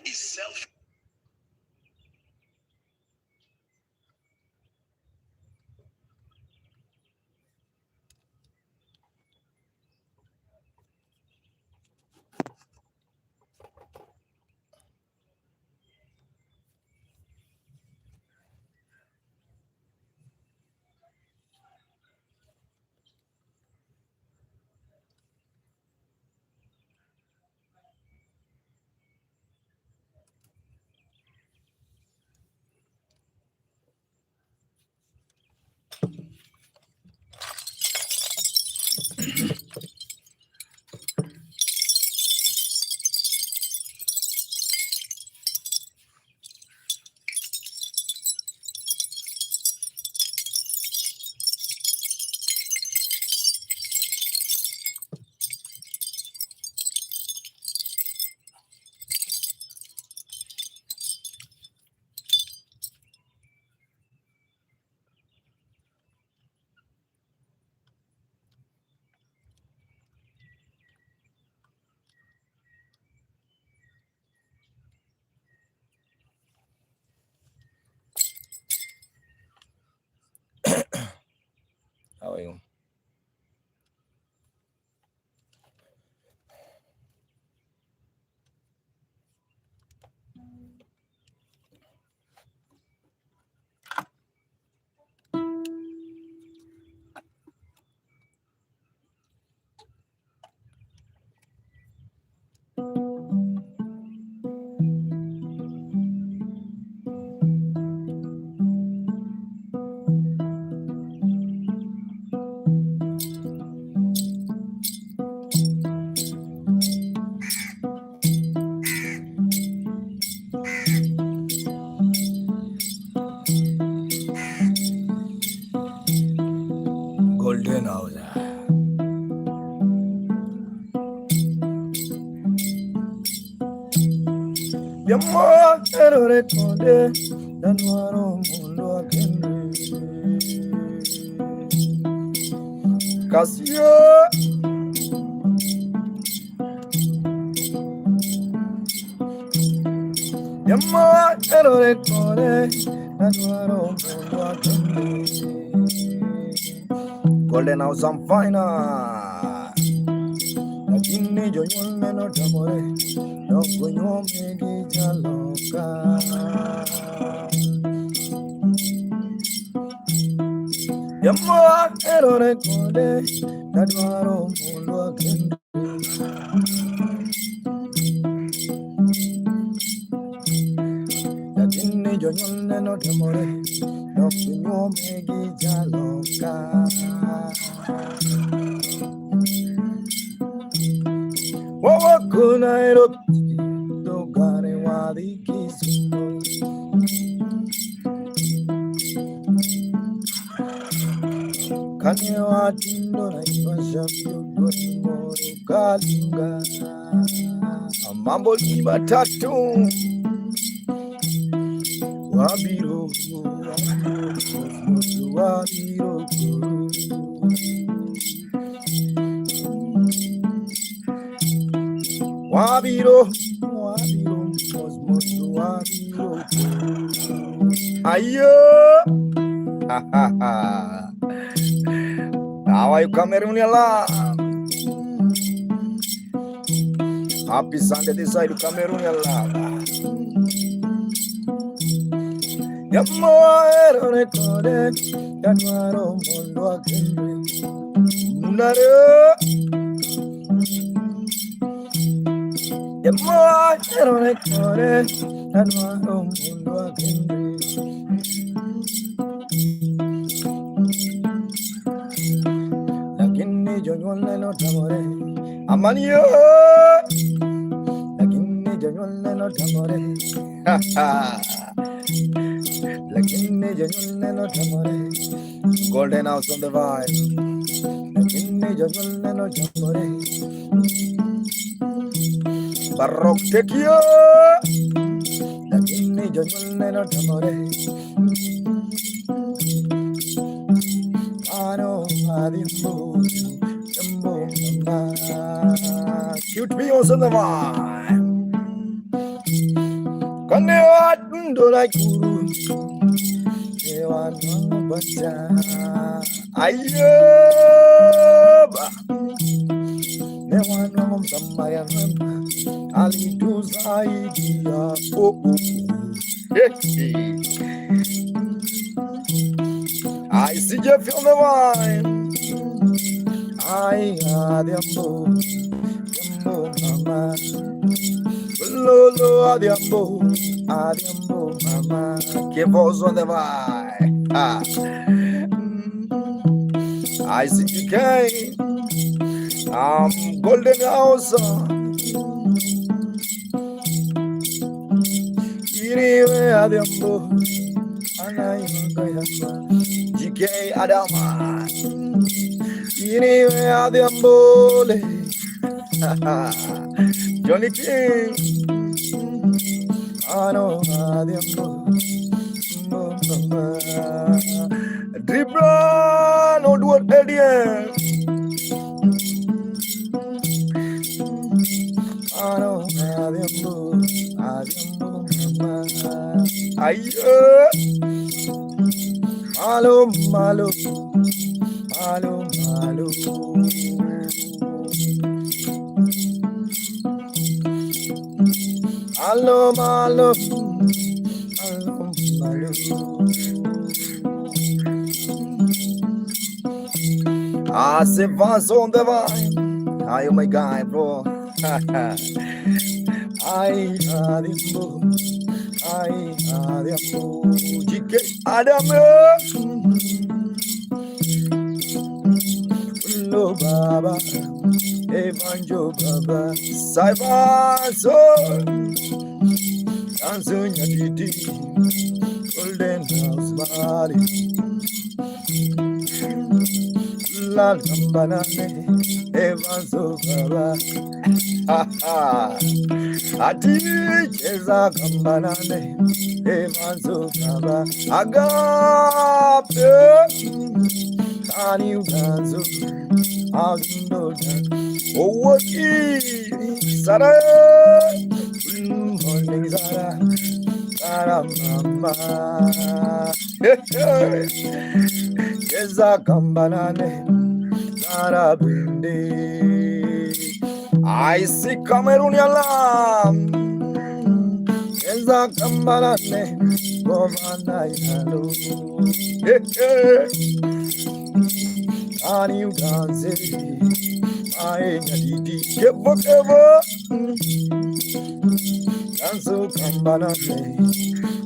is self. How are you? Golden house. Yamma erore konde danwaro mundo akende kasio yamma erore konde danwaro mundo akende golden house I'm fine lakini jonyon meno tamore Noko nyome jaloka Yamma erore konde Dadwaro mundo akende Lakini jonyone no temore Noko nyome jaloka Wawa kuna ero Dogare wadi kisuno Kanye watindo na ifasha Yogoni moro kalinga Mambo liba tatu Wabiro Wabiro Wabiro Cosmos Wabiro Ayo How are you Cameroon la Happy Sunday this side Cameroon la Yammo erone kode Danwaro mundo akende Munare Yammo erone kode Danwaro mundo akende Lakini jonyole no tamore Amanyo Lakini jonyole no tamore Lakini jonyole no tamore Golden house on the vibe Lakini jonyole no tamore Baroque tekio Lakini jonyole no tamore Ano adimbo Jambo mama Cute Beyoncé on the vibe Kane watu like guru, ewan baca, ayoba, ewan ngom sambayan, ali tu zaidia, oh. I see you feel the wine. I adiambo, mama. Lolo adiambo, mama. Que voz on the wine. I see you came. Golden house. Iriwe adiambo. Anai magayama. GK Adama. Iriwe adiambole. Johnny King. Ano adiambo. Dribla no do it alien. Ano adiambo. Mama. Ayo. Malo, malo, malo, malo. Malo, malo, malo, malo. I say once on the vine. I my guy, bro. I had Adiambo, GK Adamo. Lo Baba, Evanjo Baba, Saibaso, Tanzu Nyatiti, Golden House Body, La Cambanane, Evanzo Baba, Ati Cheza Cambanane, Evanzo Baba, Agape, Tani Uganzo, Agindoda, Owoki, Sara, Morning Sara, Sara Mama, Cheza Cambanane, Sara Bindi. I see Cameroonian lamb. Eza Cambanane, Govana Yalo. Ani Uganze, I Nyatiti, Kevo, Danzo Cambanane,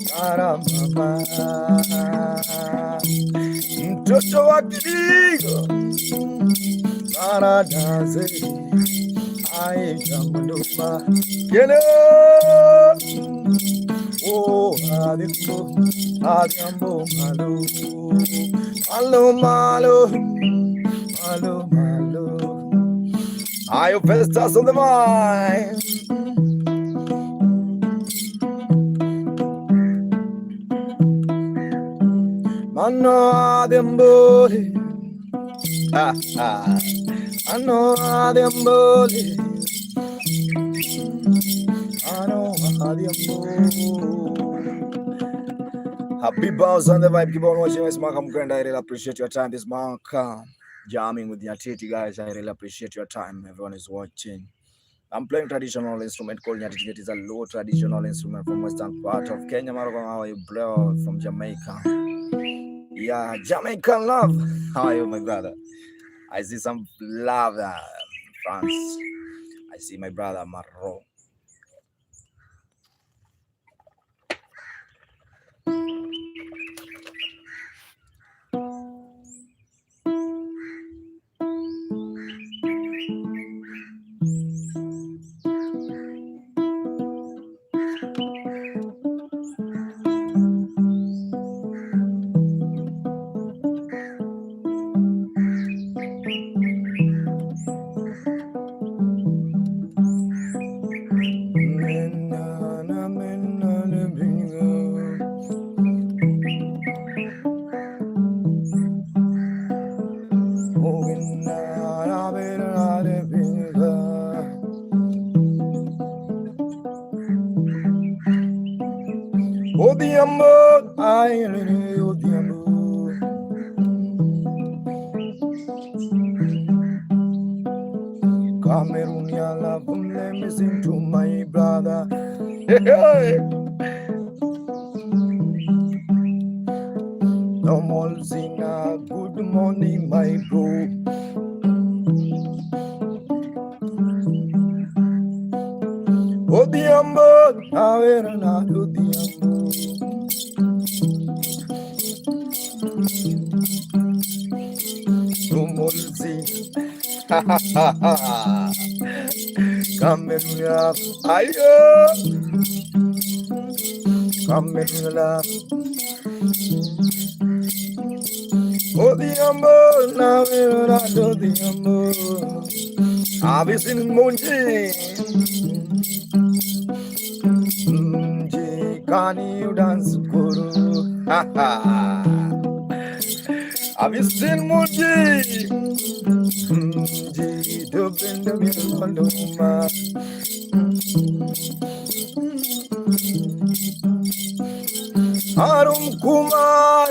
Sara Mama, Toto Akidigo, Sara Danze. I Jamanduma, Yellow. Oh, Adimbo, Adiambo, Malo, Malo, Malo, Malo. I have festas on the mind. Mano, Adimbo, I know Adiambo. Happy bows on the vibe. Keep on watching this mark. I'm grand. I really appreciate your time. This mark jamming with Nyatiti, guys. I really appreciate your time. Everyone is watching. I'm playing traditional instrument called Nyatiti. It is a low traditional instrument from western part of Kenya. How are you, bro? From Jamaica. Yeah, Jamaican love. How are you, my brother? I see some love France. I see my brother Marro. Odiambo, I Odiambo. Cameroonian love, let me sing to my brother. No more singer, good morning, my bro. Odiambo, I Odiambo. No more singer. Cameroonian, ayo. Cameroonian. Odiambo, now we're not Odiambo. I've seen Munji. Can you dance, Guru? I've seen Munji. To bend the Milonduma. Arum Kumar.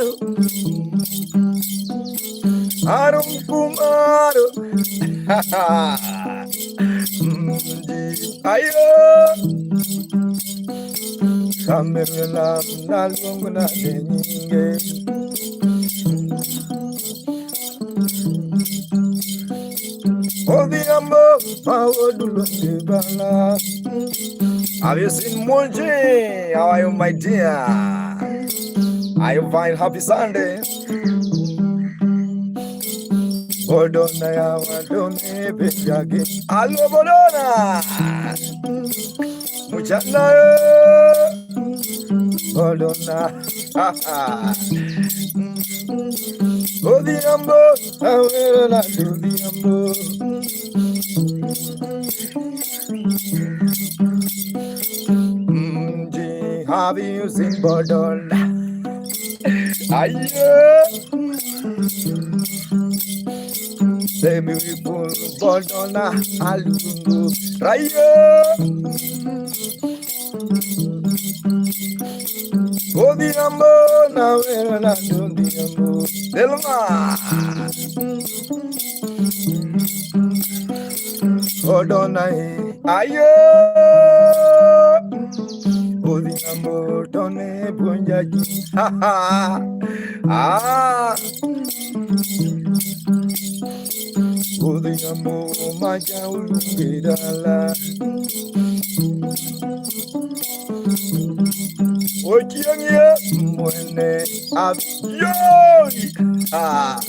Arum Kumar. Ayo. Kamerla nalunguna denyinge. Odiambo, Mawadulundibala. Have you seen Munji? How are you, my dear? Are you fine? Happy Sunday? Hold on, I don't need again. Allo Bolona. Muchana. Hold on. Odiambo, I will not do the ambo. Have you seen Bodon? Ayo. The beautiful Bodona, Alungu, Rayo. Odiambo, now we're not doing the ambo. Delma. Bodona, ayo. Odiambo, Tone, Bunjaji. Ha ha. Ah. Odiambo, Maja, Ulungidala. Ojianye, Mwene, Abiyoni. Ah.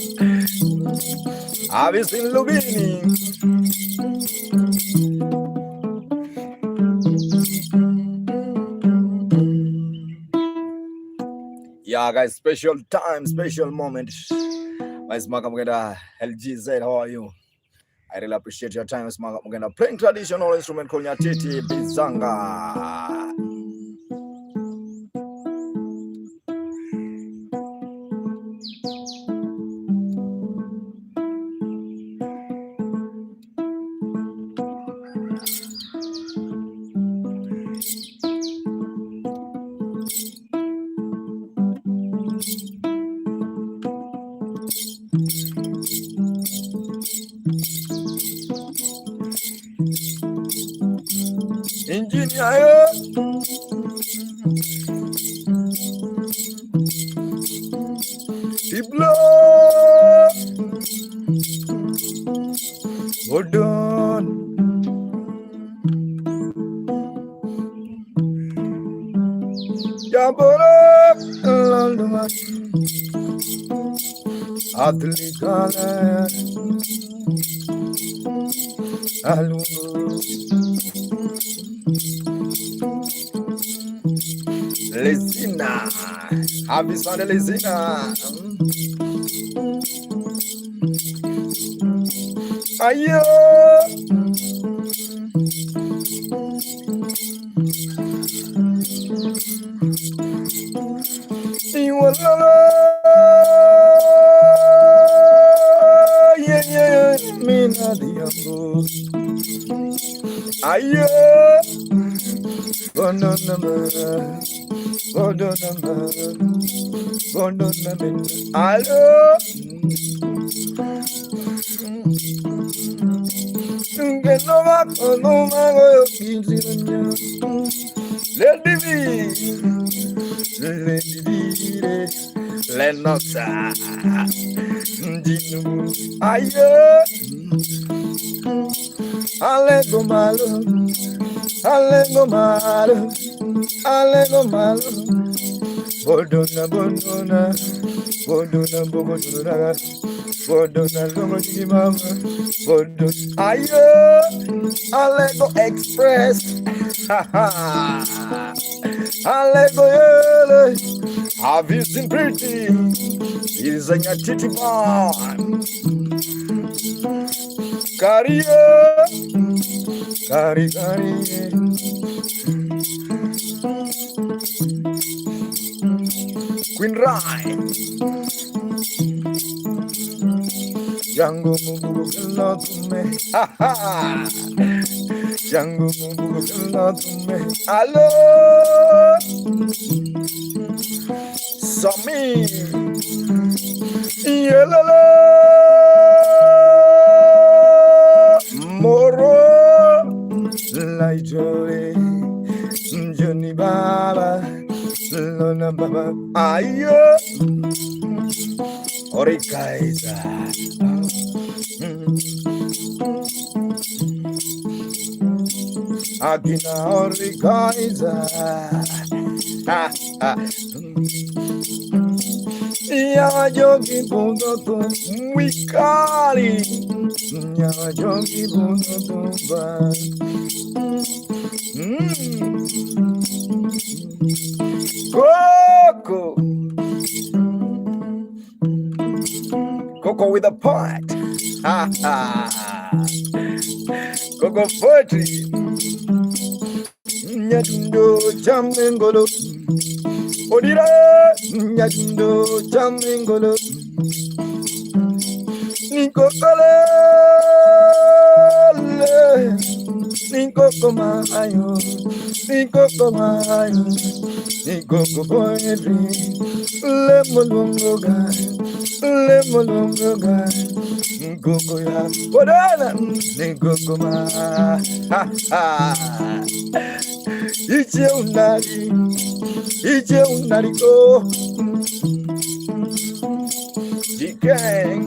Have you seen Lubini? Yeah, guys, special time, special moment. My Smaka Mugenda, LGZ, how are you? I really appreciate your time, Smaka Mugenda. Playing traditional instrument called Nyatiti, Bizanga. Engineer, Iblo, Odon, Jabora, London, Atlikana, Alungu. Lesina, have you found a Lesina? Ayo, Iwalala, yeah, mina diambo. Ayo, banana. Lenoxa Dinu Ayo Alego malo Alego malo Alego malo Bodona Bodona Bodona Bodona Bodona Lomo Mama Bodona Ayo Alego Express Alego Yele Have you seen pretty? It is a Nyatiti man. Caria, cari, cari. Queen Rai. Jango mubu kala tume. Ha ha. Jango mubu kala tume. Hello. Sami. Yelala. Moro. Laijole. Johnny Baba. Lona Baba. Ayo. Orikaisa. Agina Orikaisa. Ya jogi bundo tu wikali. Ya jogi bundo tu ba. Coco. Coco with a pot. Coco poetry. Nyatundo chamengolo. Odira nyatundo chamengolo. Nikokole. Nikoko mayo. Nikoko mayo. Nikoko poetry. Lemolongo guy. Lemolongo guy. Nikoko ya. Odana. Nikoko ma. Ha ha. Iche unari ko Jikeng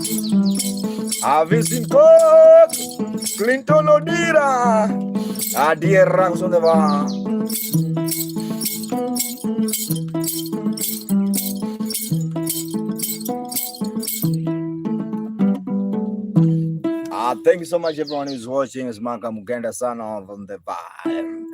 Avisin kok Clinton Odira Adierang Sondeva. Thank you so much everyone who's watching. It's Maka Mugenda Sana from the vibe.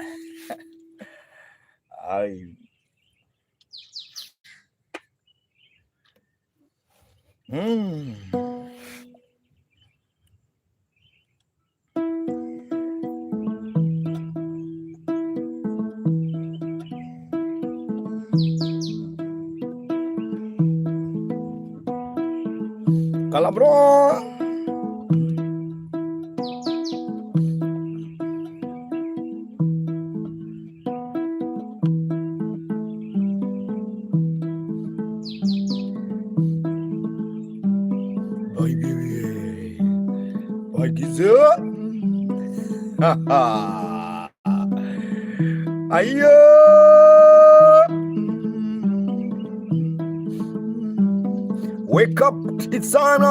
Calabro. Ayo. Wake up, it's on.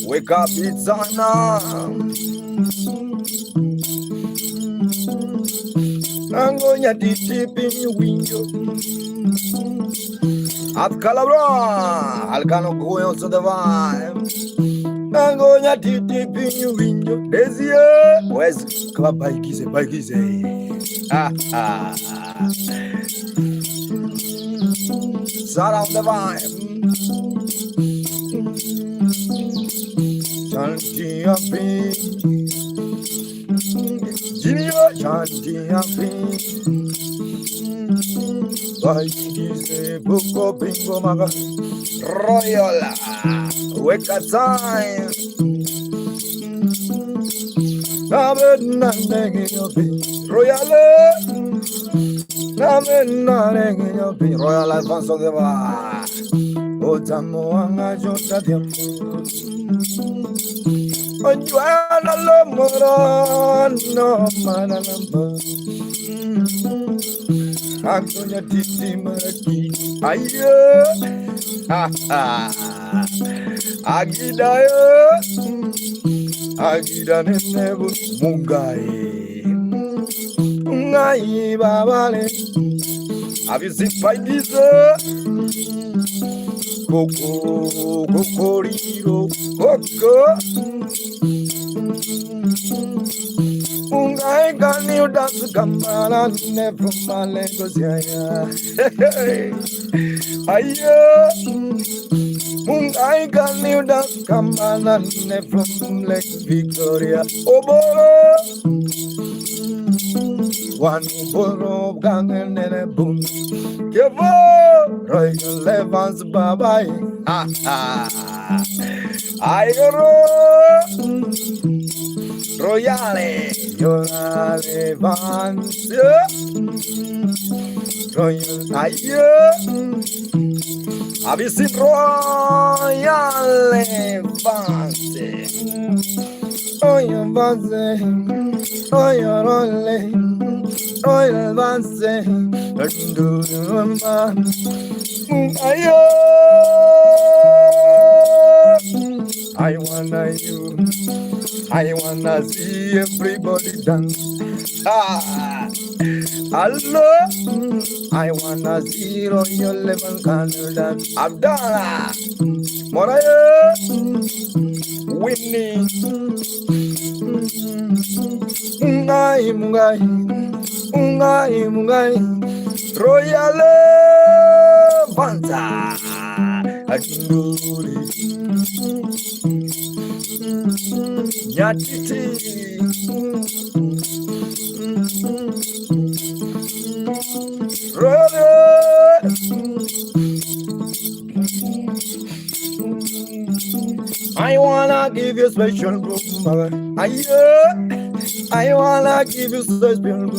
Wake up, it's on. I'm going to deep in your window. At Calabra, Alcano going to the vibe. I'm going to deep in your window. Where's Club by Gize? Surround the vibe. Chanting a beat. Jimmy, chanting a beat. Why is a book of bingo maga? Royal. Wake up time. Royal. Royal advance on the bar. Otamoanga Jota Diamo. Ojuana Lomoro, no manamba. Agonya Titi Maraki. Ayo. Agida Nebu Mungai. Ngai Babale. Have you seen Paidizo? Coco, Cocoriro, Coco. Ungai Ganyu dance Gamala, never Malengos. Ayo. Ungai Ganyu dance Gamala, never Lake Victoria. Oboro. One boro gangen and a boom. Give Royal Levans Babai. I Royale, Yorale Vans. Royal Ayo. Have you seen Royale Vans? Oh, your Vans. Oh, your Royal Vans. I wanna see everybody dance. Hello, I wanna see Royal Level Candle dance. Abdallah, Moraya, Whitney, Mungai, Royal Vanta, Nyatiti, I wanna give you special room, I wanna give you special room,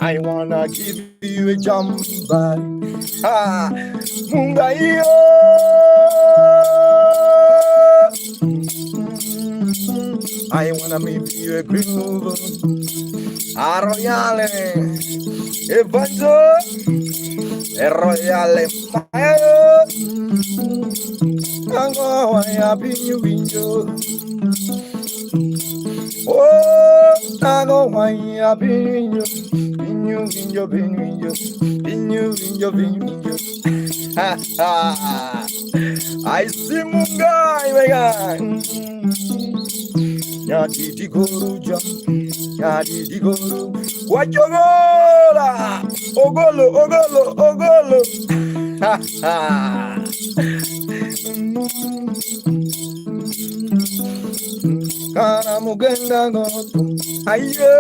I wanna give you a jump by Mungai. I wanna make you a groove. Royale, Evanjo, Royale, Mayo. Tango, I have been you window. Oh, Tango, I have been you, I see Mungai, my guy. Nyatiti guru, Wajogola, Ogolo. Kana mugenda goto, aye,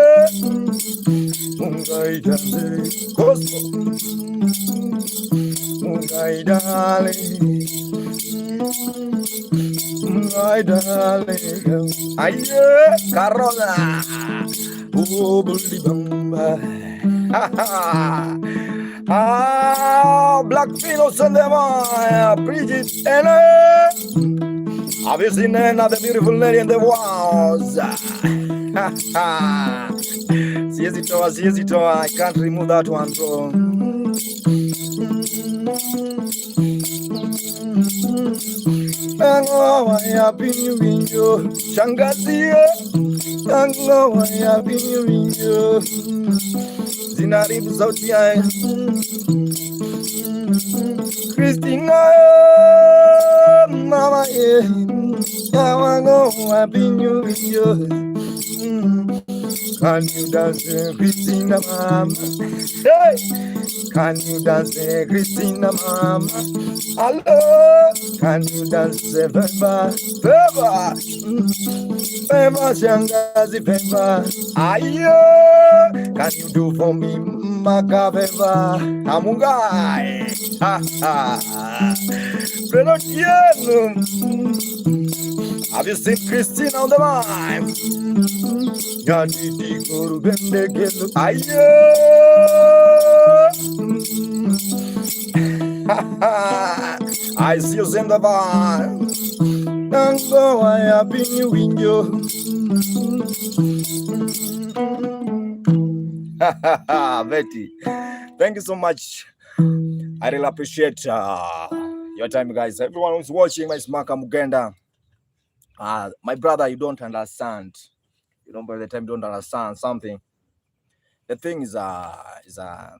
Mungai dale, Cosmo, Mungai dale, aye, Carola, Bully Bamba, Black Philos and the Bridget, and have you seen another beautiful lady in the walls? See it, I can't remove that one, bro. Tango, I have been you, Shangazia. Tango, I have been you, Zinari Buzotia, Christina, Mama, I wanna go, I've been you, Can you dance, Christina mama? Hey, can you dance, Christina mama? Hello, can you dance, Pemba? Pemba, Pemba, Shangazi Pemba. Ayo, can you do for me, Maka Pemba? Amungai, ha ha. Brenotiano, have you seen Christine on the line? Nyatiti guru bende kelu ayo. I see you in the bar. Nango I have been you window. Betty, thank you so much. I really appreciate your time, guys. Everyone who's watching my Smaka Mugenda. My brother, you don't understand. You know, by the time you don't understand something. The thing is the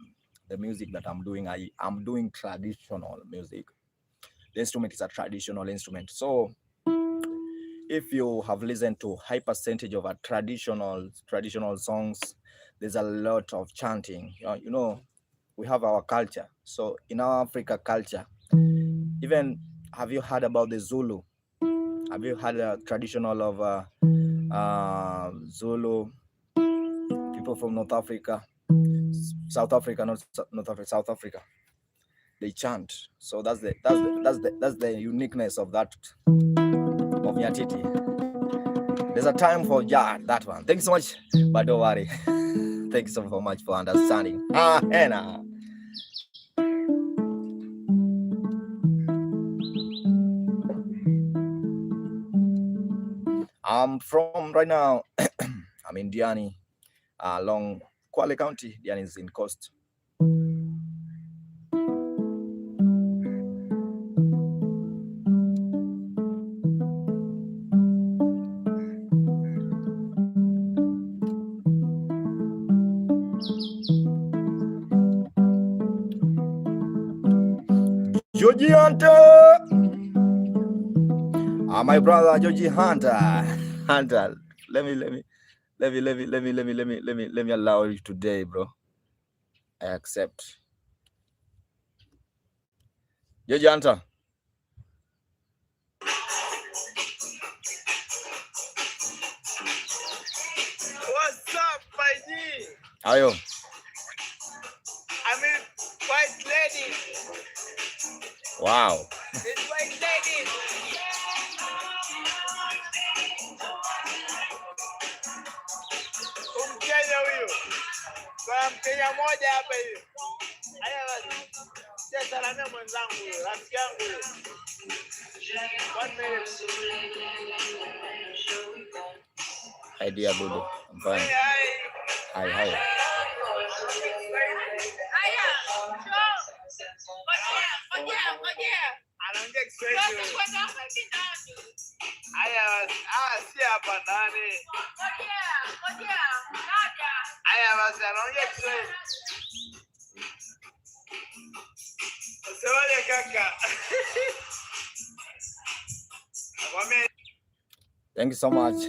music that I'm doing. I'm doing traditional music. The instrument is a traditional instrument. So if you have listened to high percentage of a traditional songs, there's a lot of chanting. You know, we have our culture. So in our Africa culture, even have you heard about the Zulu? Have you heard a traditional of Zulu people from North Africa, South Africa, not North Africa, South Africa? They chant. So that's the uniqueness of that of Nyatiti. There's a time for that one. Thank you so much, but don't worry. Thank you so much for understanding. Henna. I'm from right now. I'm in Diani, along Kwale County. Diani is in coast. Georgie Hunter, my brother Georgie Hunter. Let me allow you today, bro. I accept. Georgie Hunter. What's up, my G? How are you? I'm in white lady. Wow. It's white lady. Mkenya huyu. Kwa Mkenya moja hapa hivi. Haya basi. Sasa salamia mwenzangu huyo, rafiki yangu huyo. 1 minute. Hi dear Budu. I'm fine. Hi. Aya. Anaongea Kiswahili. Aya, si hapa ndani. Aya basi anaongea Kiswahili. Usemaje kaka? Thank you so much.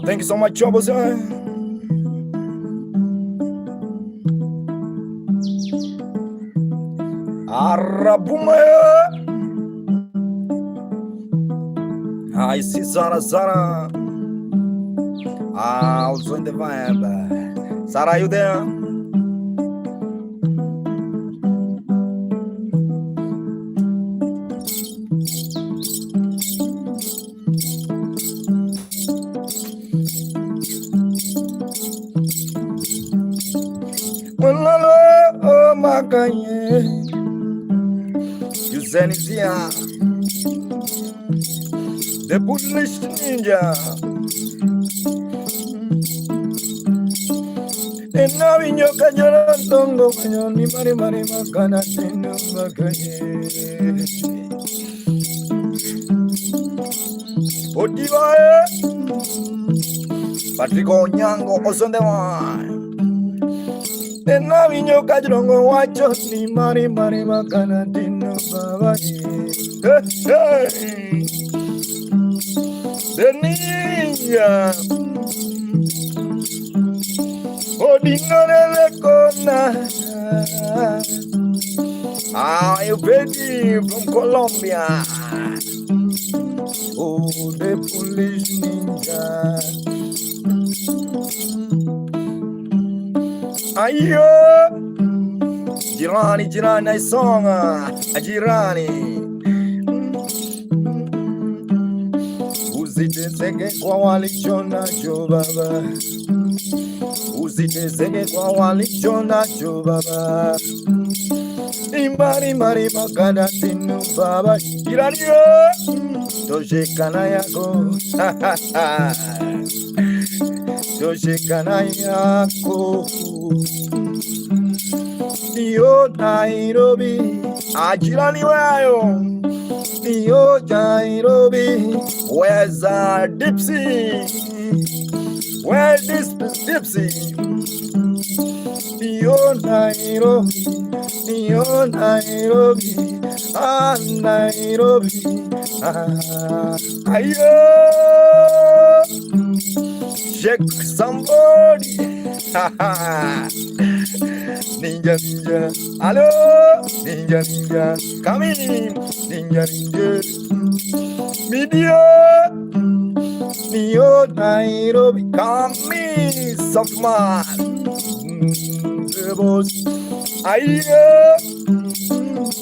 Thank you so much, Troubles. Arabuma. I see Zara. Also in the vibe. Sarah, are you there? Oh my God, you send it here. The Buddhist ninja. And now in your canyon, don't go when you're mari makana tendo makaye. Odivae Patrick Onyango also the one. Nena vinyo kajrongo wacho ni mari makana dino baba. Denia Odinore kona. You baby from Colombia. Oh, the police ninja. Ayo, jirani, song, jirani. Usiteseke kwa walichonacho baba, usiteseke kwa walichonacho baba. Imari makana tinu baba, jirani yo, toshekana yako, toshekana yako. Yo Nairobi, ajirani wayo. Yo Nairobi, where's Dipsy? Where's this Dipsy? Yo Nairobi, Nairobi, ayo, shake somebody, ninja, hello, ninja, come in, ninja, media, Yo Nairobi, come in, soft man. Boss, ayo,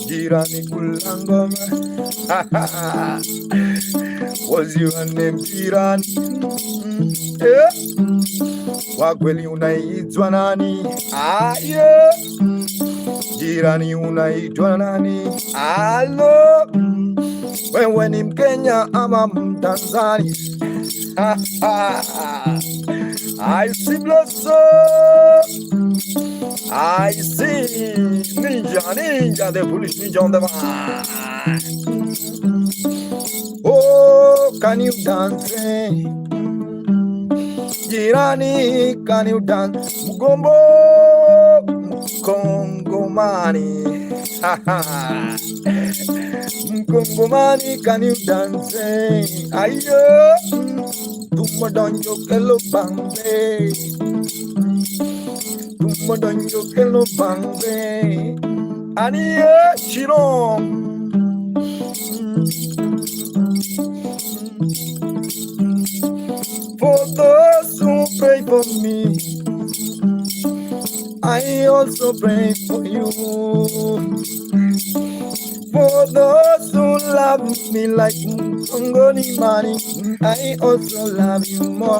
jirani kulangoma. What's your name, jirani? Kwa kweli unaitwa nani? Ayo, jirani unaitwa nani? Alo, wewe ni Mkenya ama Mtanzania? I see blossom. I see ninja, the foolish ninja on the man. Oh, can you dance? Jirani, can you dance? Mugombo, Mkongomani. Mkongomani, can you dance? Ayo, tumadonjo kelo bambe. Tumadonjo kelo bambe. Aniye chiro. For those who pray for me, I also pray for you. For those who love me like Ngoni Mani, I also love you more.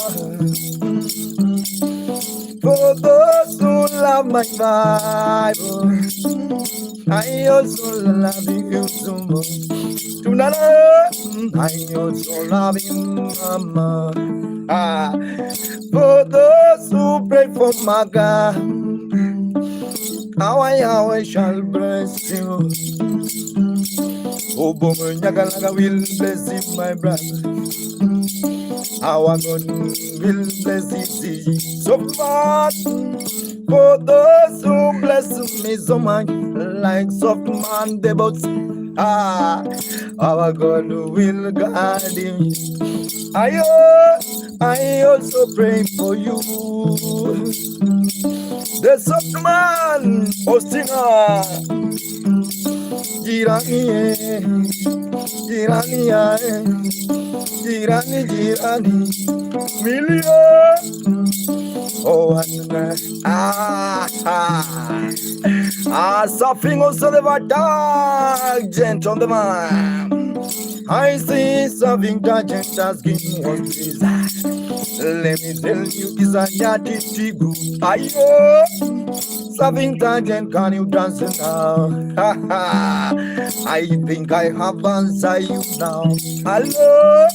For those who love my Bible, I also love you so much. Tonight, I also love you, Mama. For those who pray for my God, how I shall bless you. Oh, Bomo Nyagalaga will bless you, my brother. Our God will bless you so much. For those who bless me so much, like soft man devotes, our God will guide him. I also pray for you. The soft man, Ostina, Jirani, million. Oh, suffering also the dark gent on the man. I see something that just asking what is that? Let me tell you, is a Nyatiti group. Ayo, something that can you dance now? I think I have answered you now. Hello,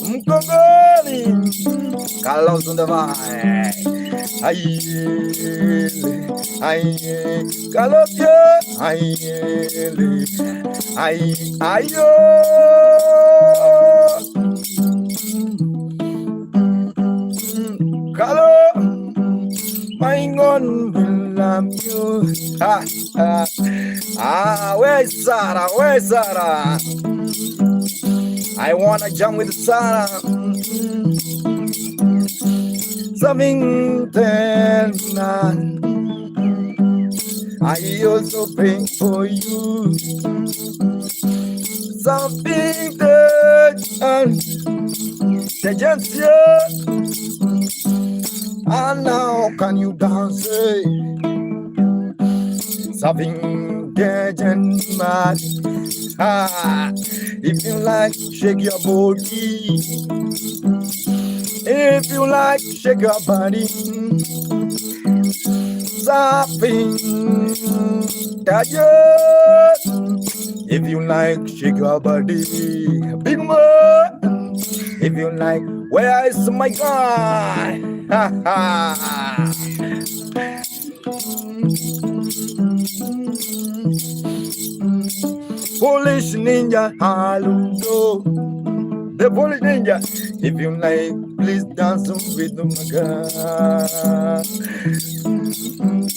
Mkongoli, Carlos on the vibe. Aye, Carlos, ayo. Carlos, from you. Where's Sarah? Where's Sarah? I wanna jump with Sarah. Something tell I also pray for you. Something that just and now can you dance? Something dead and mad. If you like, shake your body. If you like, shake your body. Something that if you like, shake your body. Big man. If you like, where is my guy? Polish ninja, hello. The Polish ninja. If you like, please dance with my guy.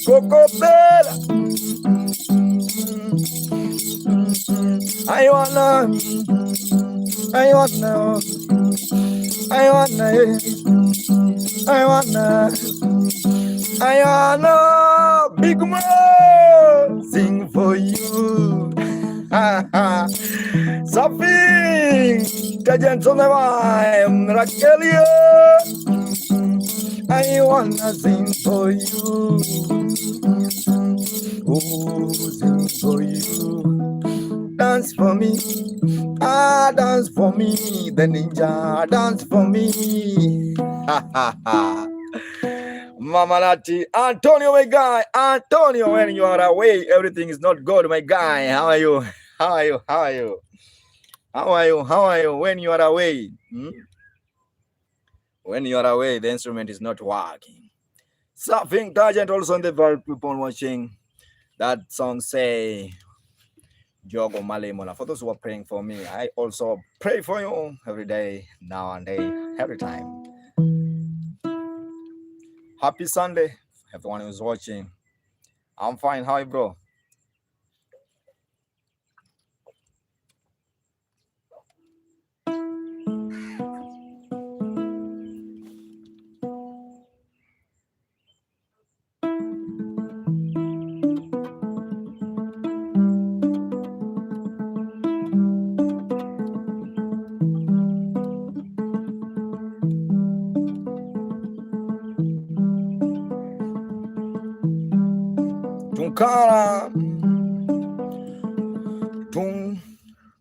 Coco Bella. I wanna, big man, sing for you. Something, Tajant on the vibe, Raquelia. I wanna sing for you. Oh, sing for you. Dance for me. Dance for me. The ninja, dance for me. Mama Nati, Antonio, my guy. Antonio, when you are away, everything is not good, my guy. How are you? How are you? How are you? How are you? How are you? When you are away, when you are away, the instrument is not working. Something Targent also on the verb people watching that song say Jogo Malemola. For those who are praying for me, I also pray for you every day, now and day, every time. Happy Sunday, everyone who's watching. I'm fine. How are you, bro?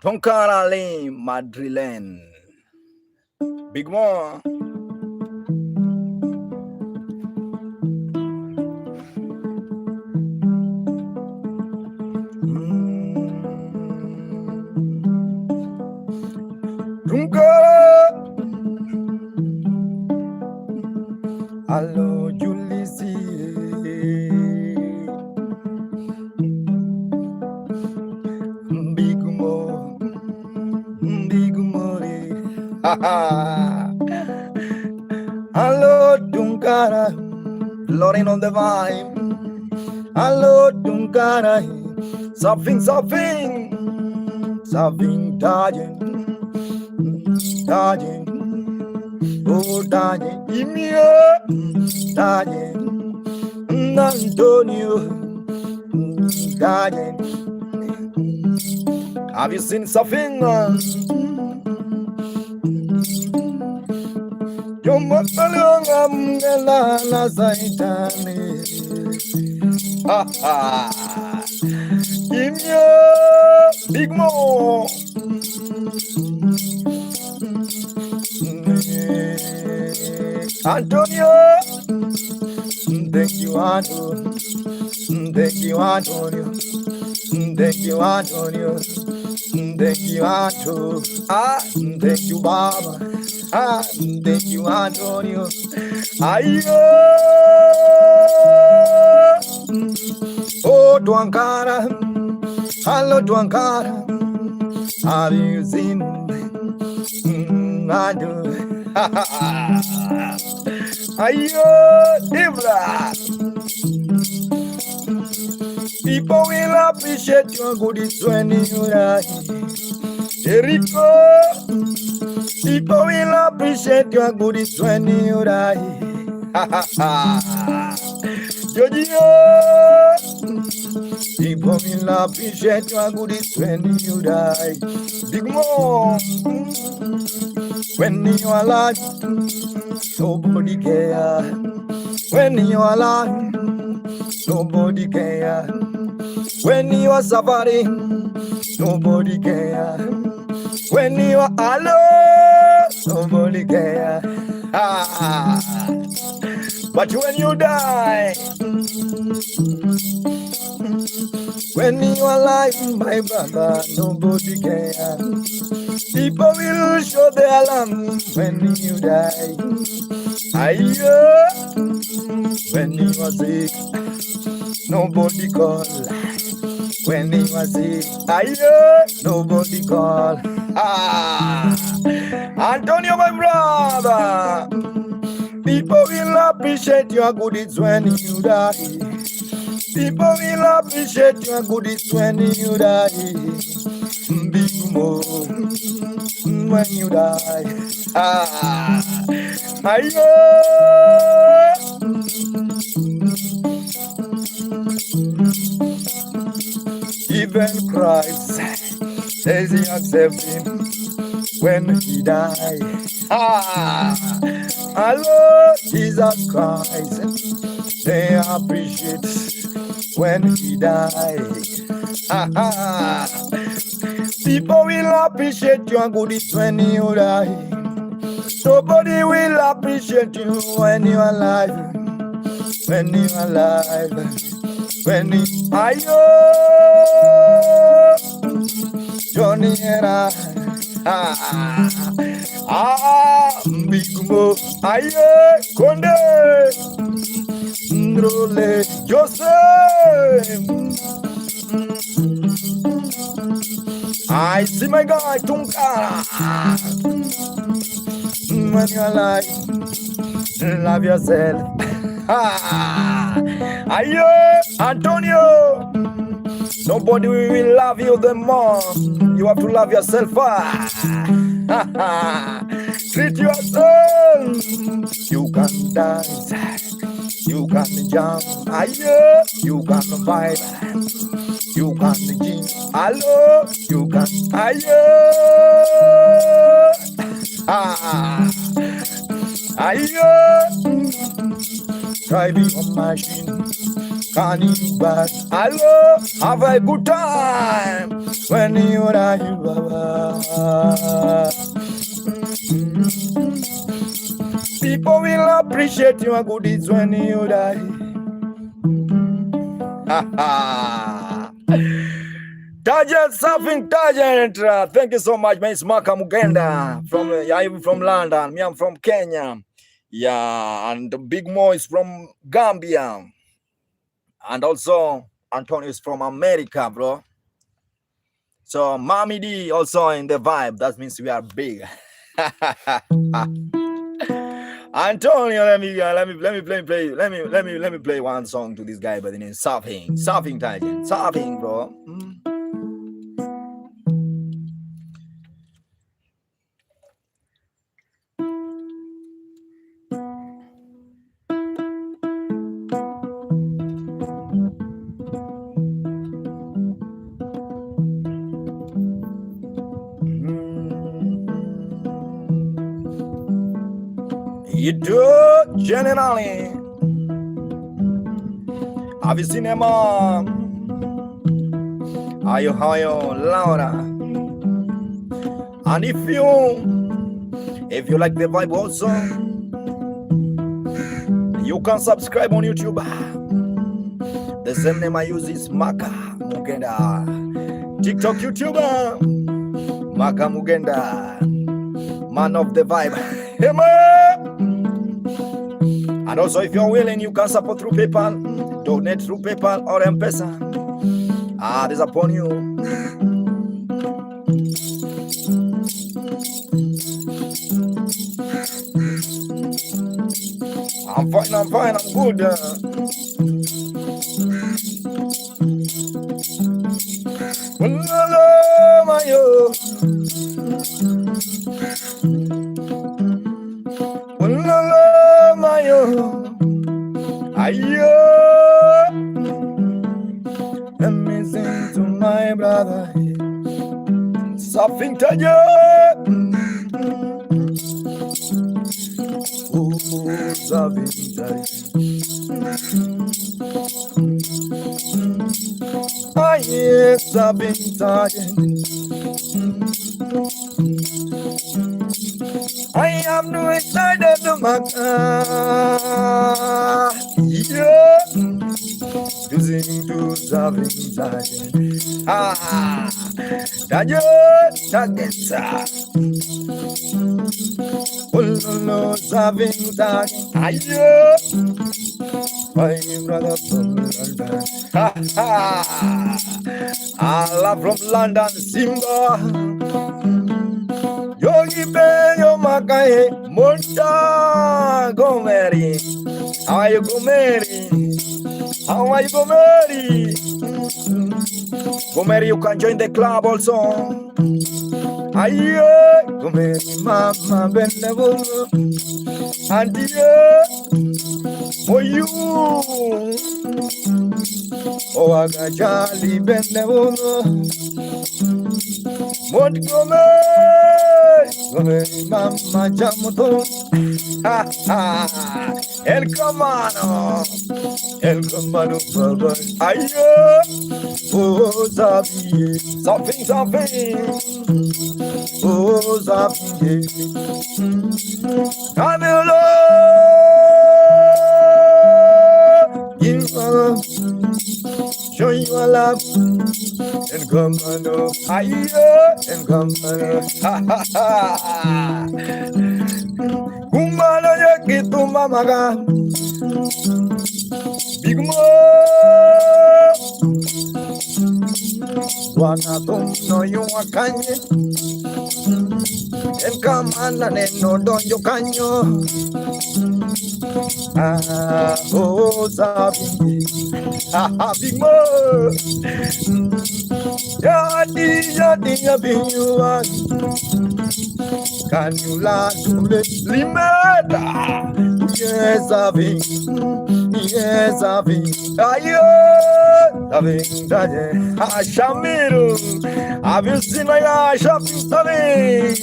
Tunkara le Madrilen. Big Mo. Tunkara. Hello, Julisi. Hello, Tunkara, Lorin on the vibe. Hello, Tunkara, something, dodging, oh, dodging, Emia, dodging, Antonio, dodging. Have you seen something? Yo matalonga mngela na zaitani. Imyo Big Mo. Antonio. Thank you, Antonio. Thank you, Antonio. Thank you, Antonio. Thank you, Antonio. Thank you, Baba. Thank you, Antonio. Ayo. Oh, Tuankara. Hello, Tuankara. Have you seen? I do. Ayo, Dibra. People will appreciate your goodies when you die. Jericho, people will appreciate your goodies when you die. Jojo, people will appreciate your goodies when you die. Big Mo, when you are alive, nobody care. When you are alive, nobody care. When you are suffering, nobody care. When you are alone, nobody care. But when you die, when you are alive, my brother, nobody care. People will show their love when you die. When you are sick, nobody call. When you are sick, nobody call. Antonio, my brother, people will appreciate your goodies when you die. People will appreciate your goodies when you die. Big Mo, when you die. Even Christ says he accepts him when he died. Hello, Jesus Christ, they appreciate when he died. People will appreciate your goodies when you die. Nobody will appreciate you when you're alive. When you're alive. When you are Johnny and Big Mo, Konde, Ndrole, Joseph. I see my guy, Tunkara. When you're alive, love yourself. Antonio, nobody will love you the more. You have to love yourself. Treat yourself. You can dance, you can jump, you can vibe, you can gym, you can, driving a machine, can you back? Have a good time when you die, Baba. People will appreciate your goodies when you die. Tajant, something Tajant. Thank you so much, Miss Maka Mugenda from from London. Me, I'm from Kenya. Yeah, and Big Mo is from Gambia. And also Antonio is from America, bro. So Mommy D also in the vibe. That means we are big. Antonio, let me play one song to this guy by the name Surfing Tajant. Surfing, bro. You do generally. Have you seen him on? Hayo Laura. And if you like the vibe also, you can subscribe on YouTube. The same name I use is Maka Mugenda. TikTok YouTuber Maka Mugenda. Man of the vibe. Hey, and also, if you're willing, you can support through PayPal, donate through PayPal or M-Pesa. This upon you. I'm fine, I'm good. Let me sing to my brother. Something to you. Oh, something to you. I hear something to you. I am no excited to my car. Yeah. Using to something to you. Ah, Tayo, Tageta. Ulolo, something to you. Ayo. My brother from London. Ha ha. Allah from London, Simba. Yogi Beyo Makaye, Monta Gomeri. How are you, Gomeri? How are you, Gomeri? Gomeri, you can join the club also. Aye, Gomeri, Mama Benevo. Auntie, for you. Oh, I got Charlie Benevo. Montgomery, Mama Jamoto. Ha ha. El Camano, Baba. Aye, oh, Zabi, something. Oh, Zabi, Camilo, show you a love. And Camano, aye, and Camano. Ha ha ha. Kumano yakitu mamaga. Big Mo, Wana no you a kanye, and come on and no don you canyo. Ah, oh, Sabi, ah, Big Mo, Yadi, you are. Can you laugh to the limit? Yes, Sabi. Yes, Avi. Ayo, Avi, Ashamiru. Have you seen my shopping Tavi?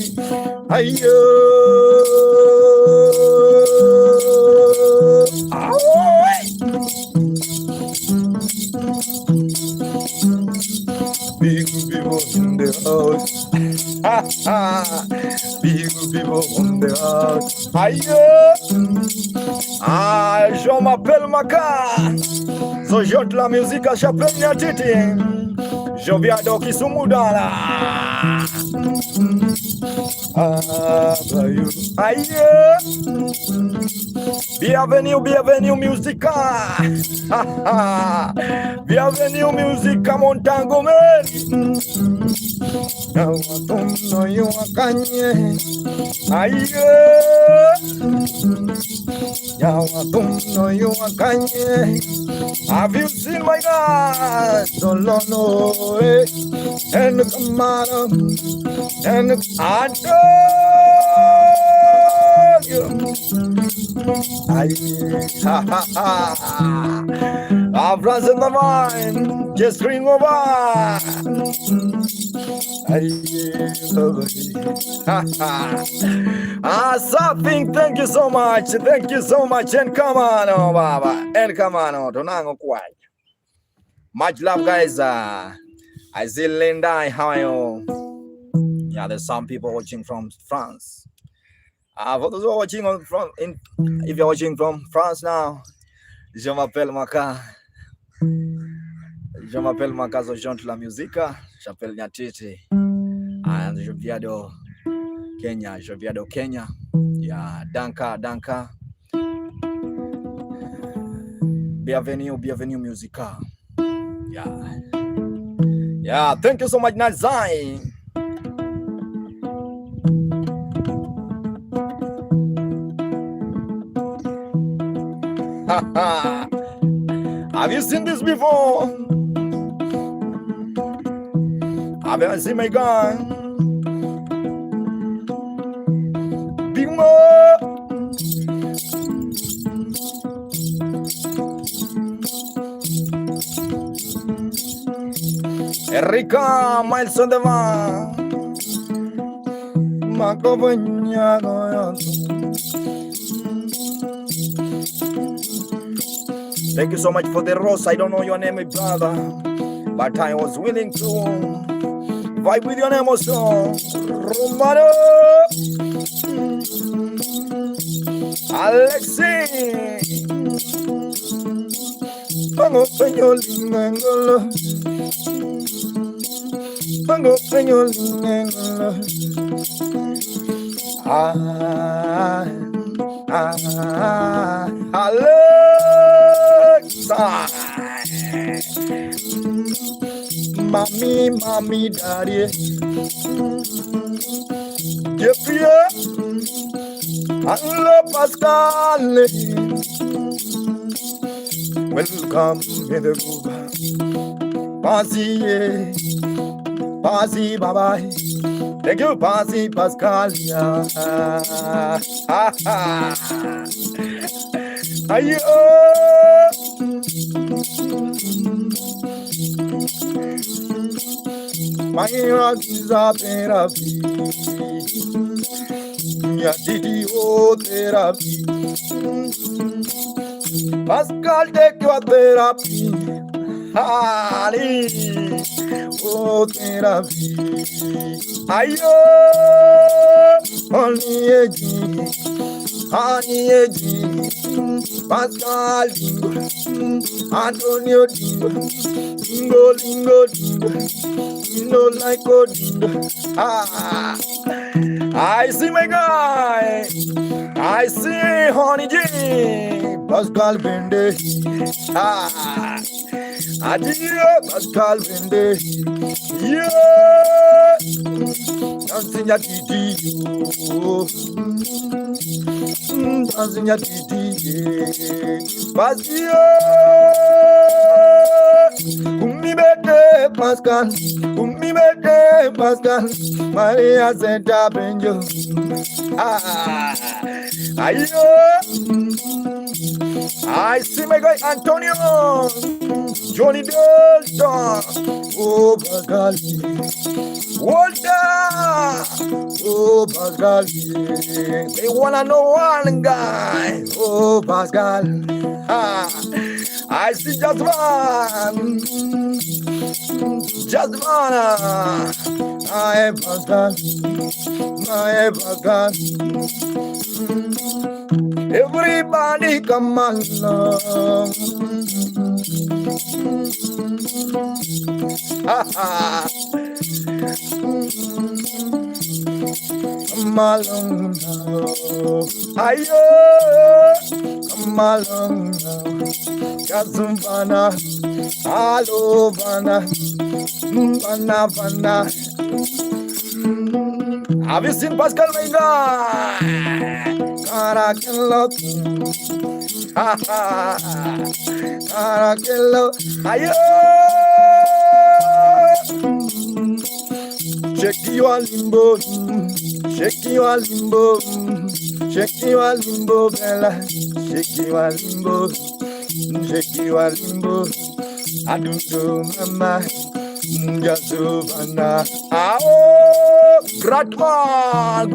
Ayo. Big people in the house. Big people in the house. Ayo. Ah, je m'appelle Maka. So chante la musique à Chapeau Nyatiti. Je viens donc ici Moudala. Ah, bayou. Aïe. Bienvenue, musica. Bienvenue, musica Montangomeri. No you a kanye. Aïe. No you a kanye. Have you seen my God? Don't know it. And come on, and I told you. Our friends in the mind just ring over. Something, thank you so much, and come on, oh, Baba, and come on, oh, Tonango Kwai. Much love, guys. I see Linda, how are you? Yeah, there's some people watching from France. For those who are watching if you're watching from France now, je m'appelle Maka. Je m'appelle Maka, so chante la musique. J'appelle Nyatiti. And je viens de Kenya. Yeah, danka. Bienvenue, musica. Yeah, thank you so much, Nazai. Have you seen this before? Have you seen my gun? Erika, Miles on the van. Thank you so much for the rose. I don't know your name, my brother, but I was willing to vibe with your name also. Romano, Alexi, Pango Peñol, Pango Peñol, Alexa, Mami, Daddy, Jeffrey, hello, Pascal, welcome in the group. Pasi, bye-bye. Thank you, Pasi, Pascal. Ayo. My rock is a therapy. Nyatiti therapy. Pascal, take your therapy. Ali, oh therapy. Ayo, only again, honey again. Pascal Dingo, Antonio Dingo, Dingo, Dingo, Dingo, Dingo like a Dingo. I see my guy, I see Honey G, Pascal Bende. Adieu, Pascal Bende. Yeah, dancing at Nyatiti. Dancing at Nyatiti. Pascal, Pascal, Pascal, Maria Santa Benjo. Ayo, I see my guy Antonio, Johnny Delta, oh Pascal, Walter, oh Pascal, they wanna know one guy, oh Pascal. I see just one, I Pascal, everybody come along. Come along now. Ayo, come along now. Kazumbana, hello, Bana, Bana. Have you seen Pascal Mega? Caracello, Caracello, ayo. Shake your limbo, shake your limbo, shake your limbo, Bella, shake your limbo, shake your limbo. I don't know, Mama, Jazubana. Oh, Grutman.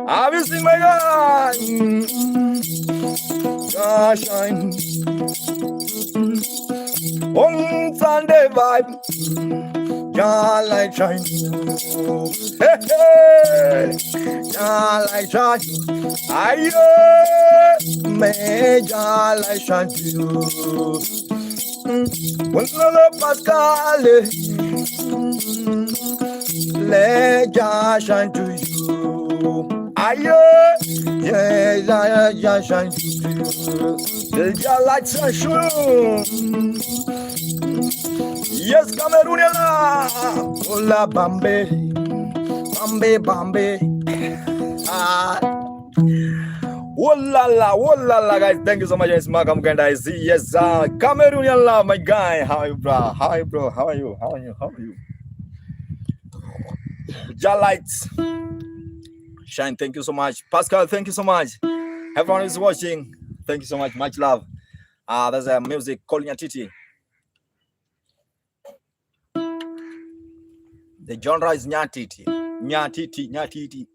Have you seen my guy? Shine. On Sunday vibe, yeah, like shine. Hey, yeah, like shine. Ayo, me, yeah, like shine too. One Pascal, let ya shine to you. Ayo, yeah, shine to you. Till ya light shine. Yes, Cameroon, hola, Bambe. Oh la la, guys. Thank you so much. It's Malcolm Kanda. Yes, Cameroonian love, my guy. How are you, bro? How are you? Jalight. Shine, thank you so much. Pascal, thank you so much. Everyone who's watching, thank you so much. Much love. There's a music called Nyatiti. The genre is Nyatiti. Nyatiti, Nyatiti.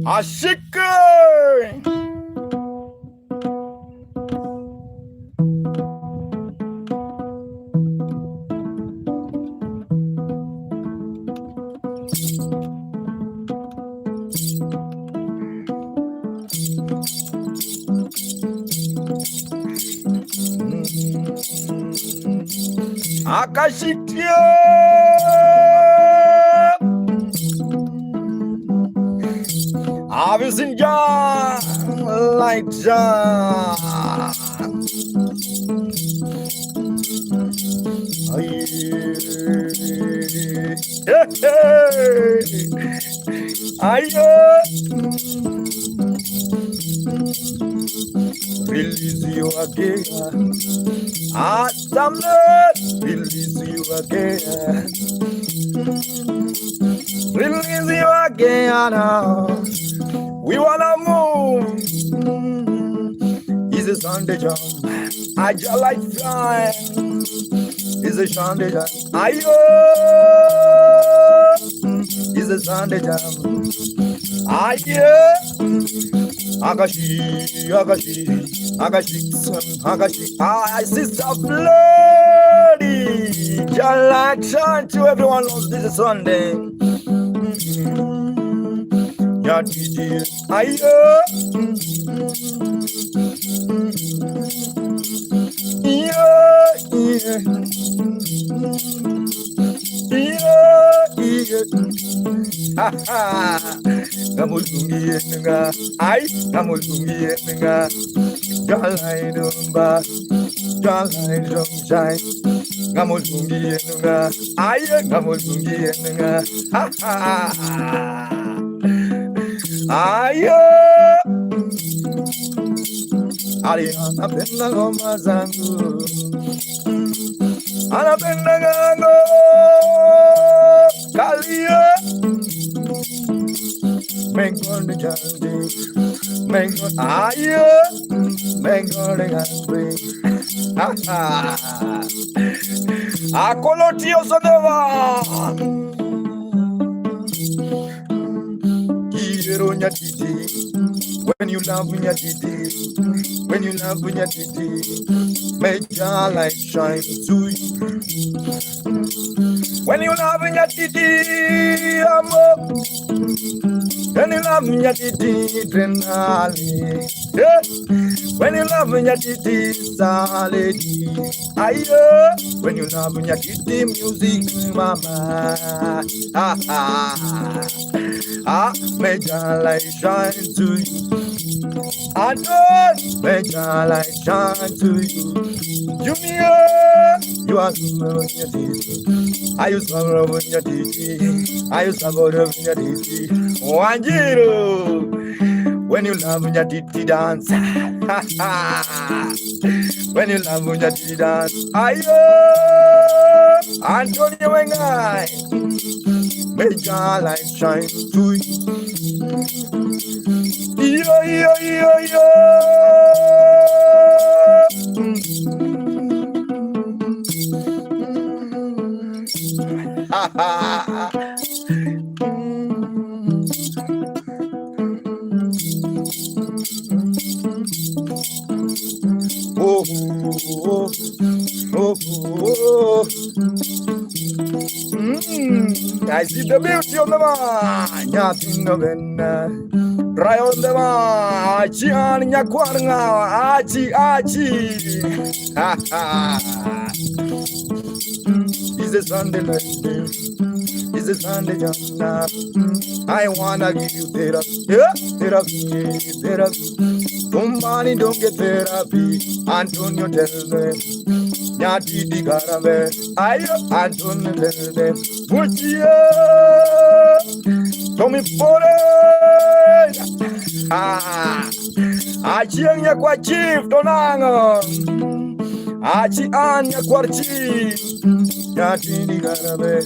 Ashika. Akashikia. I've seen John like John. Release you again. Release you again. Release you again. We wanna move. It's a Sunday jump. I just like flying. It's a Sunday jump. It's a Sunday jump. Agashi. I see some bloody. Jalakshan to everyone knows this is Sunday. Nyatiti, anapenda ngoma zangu, anapenda gango kalia mengonde jandi mengonde mengonde gangwe akolotio sodeva kiro Nyatiti. When you love Nyatiti, when you love Nyatiti, make your light shine to you. When you love Nyatiti, amo. When you love Nyatiti, drenali. When you love Nyatiti, saladi. When you love Nyatiti, music, mama. Make your light shine to you. I don't make your light shine to you. Junior, you are Nyatiti. I use to love Nyatiti. I used to love Nyatiti. Wanjiro, when you love Nyatiti dance. When you love Nyatiti dance. Antonio and I. Make your light shine to you. Yo. I see the beauty of the man, nothing of it. Dry on the man, Achian Yakwaranga, Achi. It's a Sunday night, it's a Sunday jam. I wanna give you therapy. Somebody don't get therapy. Antonio tell me. Nyatiti garame, Antonio tell me. Puchia, Tommy Pore. Achieng ya kwa chief tonanga. Achi anya kwarchi. Nyatiti garabe.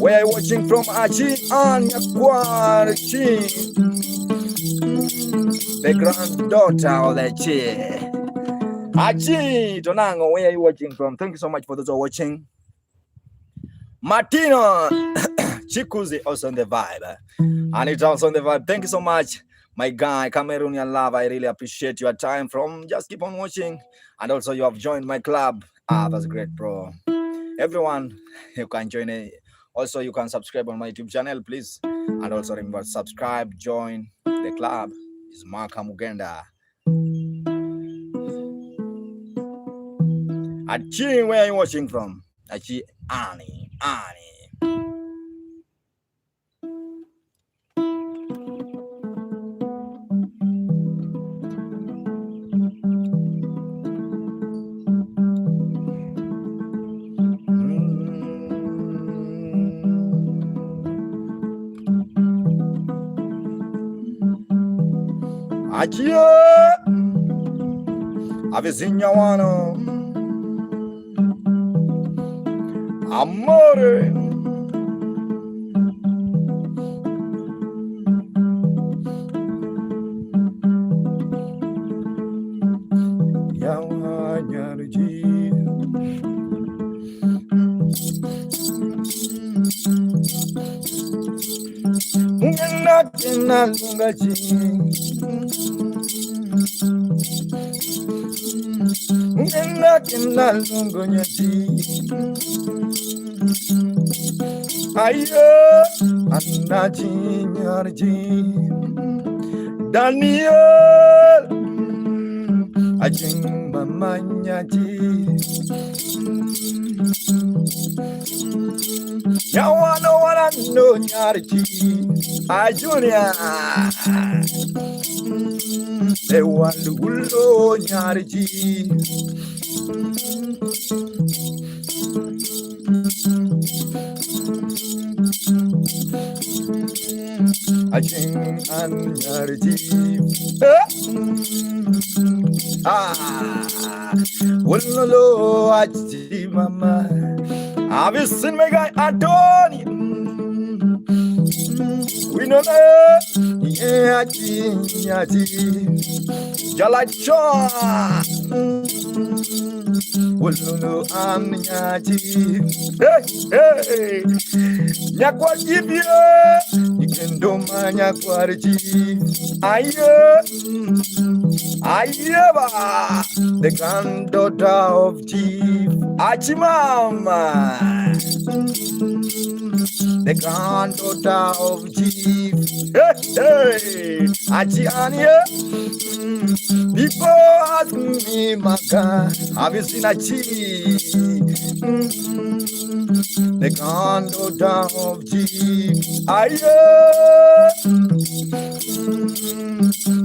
Where are you watching from? Achi anya kwarchi. The granddaughter of the Chi. Achi Tonango, where are you watching from? Thank you so much for those who are watching. Martino Chikuzi also on the vibe. And it's also on the vibe. Thank you so much, my guy, Cameroonian love. I really appreciate your time from just keep on watching. And also you have joined my club. That's great, bro. Everyone, you can join it. Also, you can subscribe on my YouTube channel, please. And also remember, subscribe, join the club. It's Maka Mugenda. Achi, where are you watching from? Achi, Annie. Achi, Avizinha Wano. Amore. Yawanyarji. Ungenakina lungaji. Ungenakina lungonyaji. Ayo, anaji nyarji. Daniel, ajing mamanyaji. Yawano wana no nyarji. Ajunia, ewalu ulo nyarji. Ajing anyarji. Ulolo aji mama. Have you seen my guy Anthony? We know that. Yeah, Jalacha. Ulolo amnyaji. Hey. Nyakwajibi. Ikendoma nyakwarji. Ayeba. The granddaughter of Chief Achimama. The granddaughter of Chief. Hey. Achiania. People ask me, Maka, have you seen a chief? The granddaughter of Chief.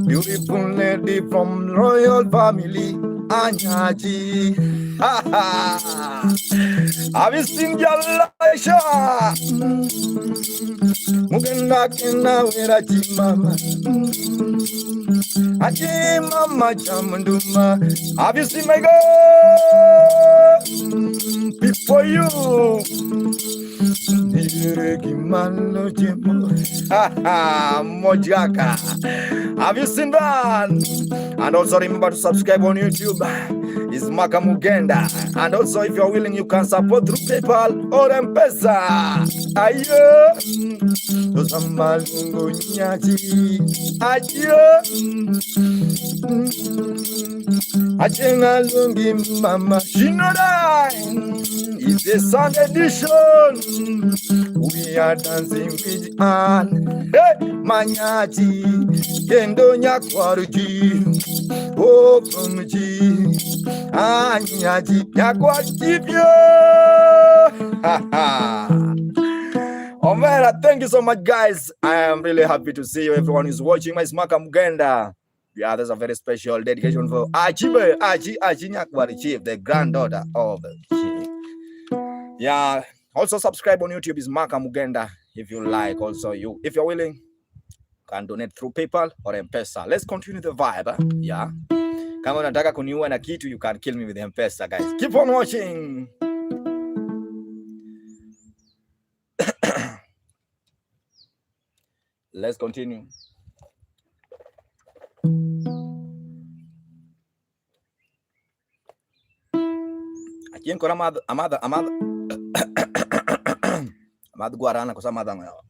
Beautiful lady from royal family, Anyaji. Have you seen Jalaisha? Mugenda kena weraji mama. Aji mama chamunduma. Have you seen my girl? Before you. Mojaka. Have you seen that? And also remember to subscribe on YouTube. It's Maka Mugenda. And also if you're willing, you can support through PayPal or M-Pesa. Ayo. Dosamalungo nyaji. Ayo. Ajenga lungi mama. Shinoda. It's a Sunday edition. We are dancing with Anne. Hey, Manyaji. Kendo nyakwaruji. Oh, kumji. Anyaji. Nyakwajibyo. Oh man, thank you so much, guys. I am really happy to see you. Everyone who's watching my Maka Mugenda. Yeah, there's a very special dedication for Achi Nyakwari Chief, the granddaughter of the Chief. Yeah, also subscribe on YouTube is Maka Mugenda if you like. Also, if you're willing, can donate through PayPal or M-Pesa. Let's continue the vibe. Yeah, Kama unataka kuniua na kitu, you can kill me with M-Pesa, guys. Keep on watching. Let's continue. Aqui kora amada guarana kosa amada ngayo.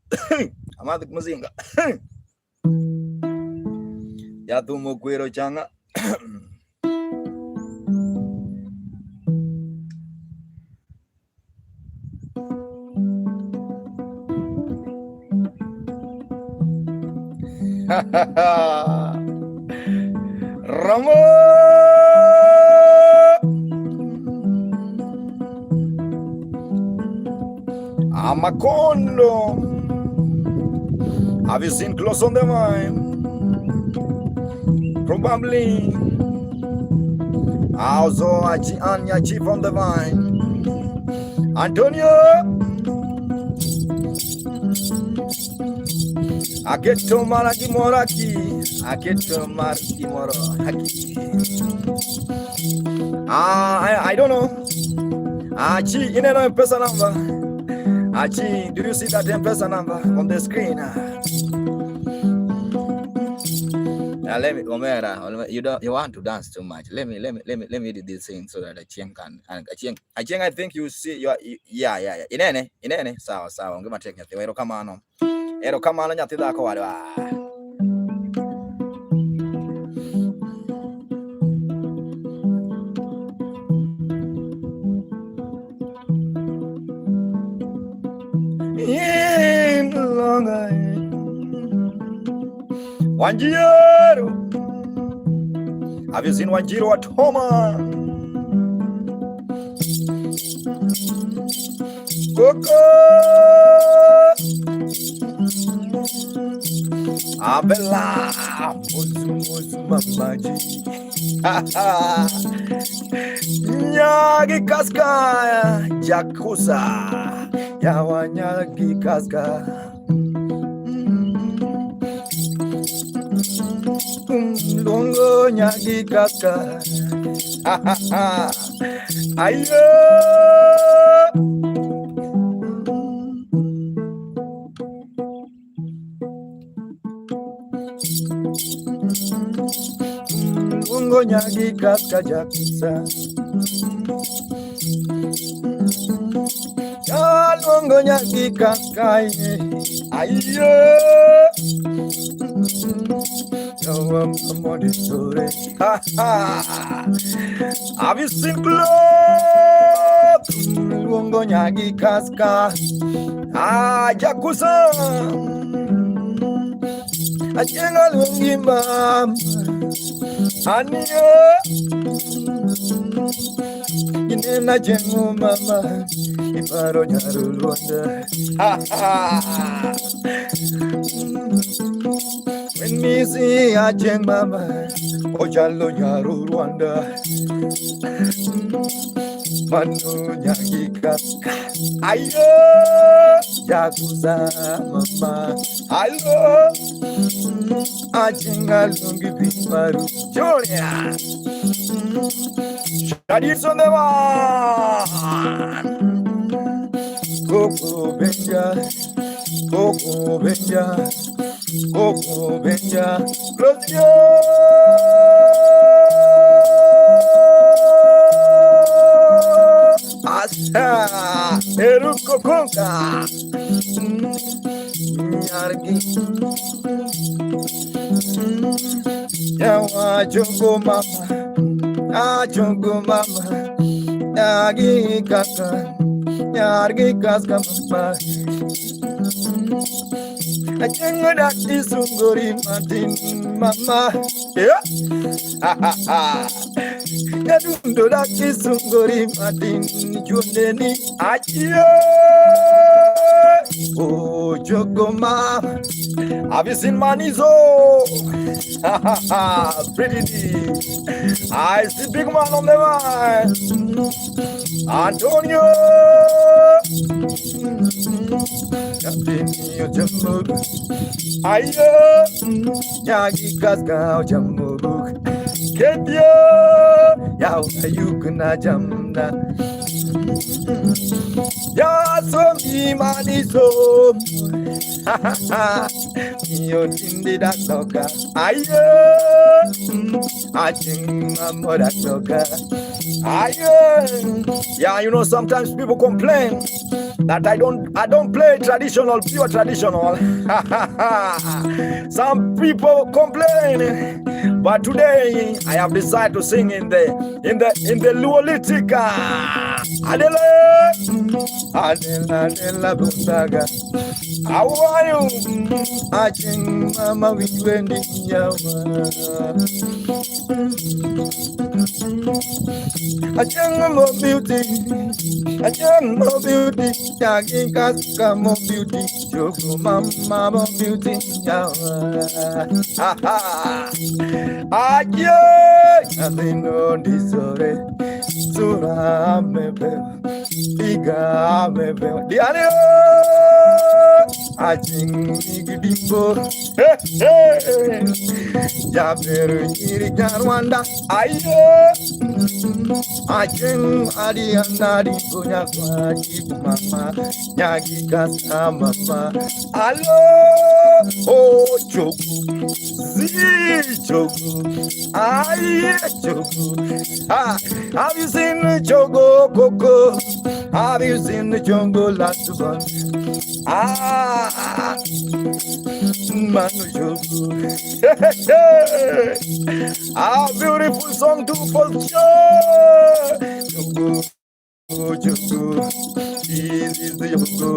Amada muzinga. Ya tumo cuero changa. Ramo Amacondo. Have you seen Close on the Vine? Probably. Also, Anya Chief on the Vine. Antonio. Aketo maraki moraki. Aketo maraki moraki. I don't know. Achi, you know M-Pesa number. Achi, do you see that M-Pesa number on the screen? Now let me, Omera, you want to dance too much. Let me do this thing so that Achien can. And Achien, I think you see yeah. Inene. Sawa. Ngema take nyati. Ero kamano nyati dako wale. Wanjiro. Have you seen Wanjiro at home? Coco. Abela. Muzu mamaji. Nyagi kaska. Jakusa. Yawa nyagi kaska. Longo nyagi kaka. Ayo. Longo nyagi kaka jakusa. Longo nyagi kaka. Ayo. Have you seen Club? Luongo nyagi kaska. Jakusa. Ajenga lungi mama. Aniyo. Inena jengu mama. Iparo nyaru Rwanda. When me see a jeng mama, ojalo nyaru Rwanda. Manu nyagi kaska. Ayo, jaguza mama. Ayo, ajenga lungi bimaru. Julia, Shadis on the one. Coco Benja. Close your Asa, Eruko Konka, Yargi, Yawa Jungo Mama, Yagi Kaka, Yargi Kaska Mama. Ajenga isungori Martin mama. Yeah. Yadundo da isungori Martin juneni achio. Oh Joko mama. Have you seen Manizo? Pretty deep. I see big man on the line. Antonio. Captain Jammu. Ayo, nyagi kaska jammu. Kedio ya yukna jamna ya sombi maniso yo tindi da toka ayo ajing amora toka ayo. Yeah, you know, sometimes people complain that I don't play traditional, pure traditional. Some people complain, but today I have decided to sing in the Luolitica. Adela, Adela Busaga. How are you? Ajing mama wikwendi yawa. Ajang mo beauty, ajang mo beauty, yagi kaska mo beauty, jogo mama mo beauty yawa. Ajay, adino disore, sura mebe, iga mebe, diane. Ajing igidimbo, jaberu nyiri jarwanda, ayo. Ajeng adi anadi punya kwaji mama, nyagi kasa mama, alo, oh jogu, zi jogu, aye jogu. Have you seen the jogo coco? Have you seen the jungle last one? Manu jogu. A beautiful song to for sure. Jogo, jogo, this is the jogo.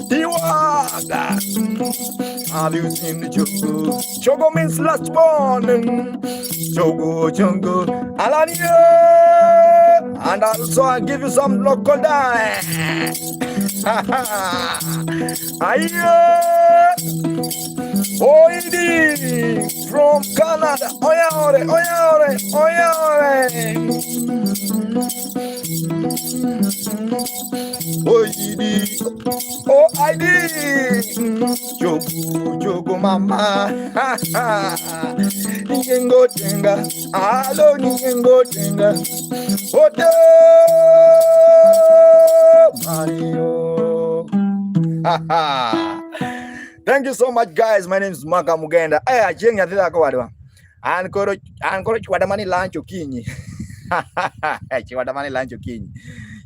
Tiwaga. Have you seen the jogo? Jogo means last born. Jogo, jogo, Alania. And also I give you some local dance. Aye. Oidi from Canada. Oya ore. Oidi, oh I did. Jogo mama. Ningo tenga, alo ningo tenga. Odo Mario. Thank you so much, guys. My name is Maka Mugenda. Hey, Jenga Dila Kawadwa. And Koro Chwadamani Lancho Kinyi. Chwadamani Lancho Kinyi.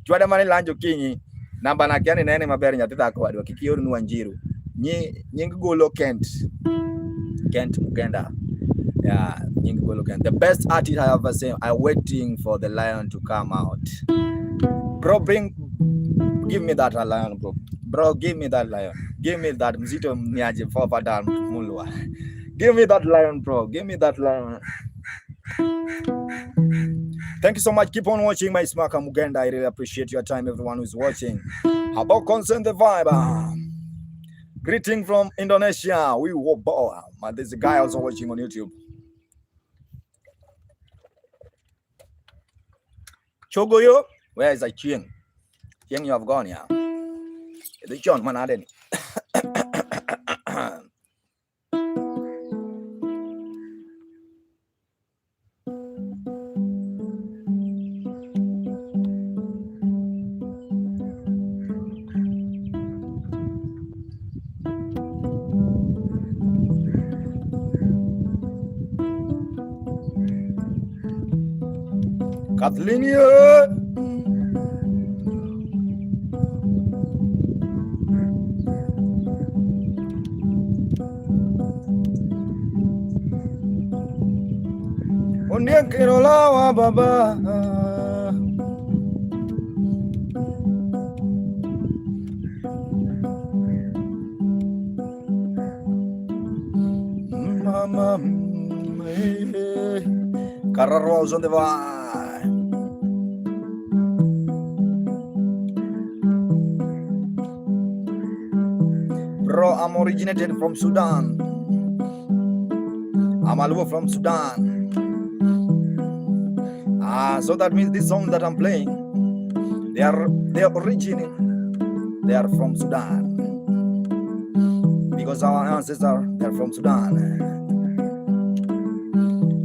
Chwadamani Lancho Kinyi. Namba na kiani nene mabere nyatita Kawadwa. Kikiyoru nuanjiru. Nyingugolo Kent Mugenda. Yeah, Nyingugolo Kent. The best artist I ever seen. I'm waiting for the lion to come out. Bro, give me that lion, bro. Bro, give me that lion. Give me that mzito mniaje forward mulwa. Give me that lion, bro. Give me that lion. Thank you so much. Keep on watching my Smaka Mugenda. I really appreciate your time, everyone who's watching. How about Concern the Vibe? Greeting from Indonesia. We were born. There's a guy also watching on YouTube. Chogoyo, where is Chieng? Chieng, you have gone, yeah. The John Manaden. Kathleen, quiero la baba. Mama, Carrarros on the Vine. Bro, I'm originated from Sudan. I'm Alwa from Sudan. So that means this song that I'm playing, they are from Sudan, because our ancestors are from Sudan.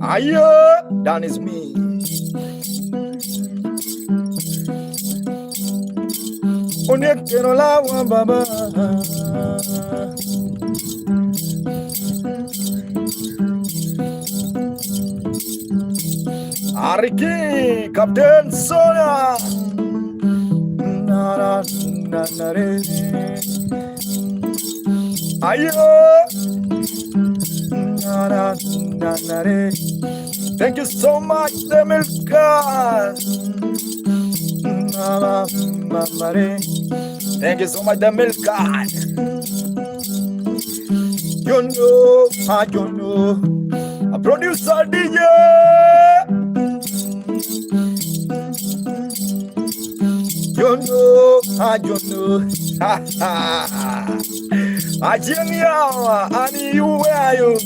Ayo, that is me. Onekero la wa baba. Ariki, Captain Sonia. Na na na na re. Ayo. Na na na na re. Thank you so much, the Milka. Na na na re. Thank you so much, the Milka. You know, I don't know. A producer DJ. You know, I don't know. Ha ha. I just know, I need you where you.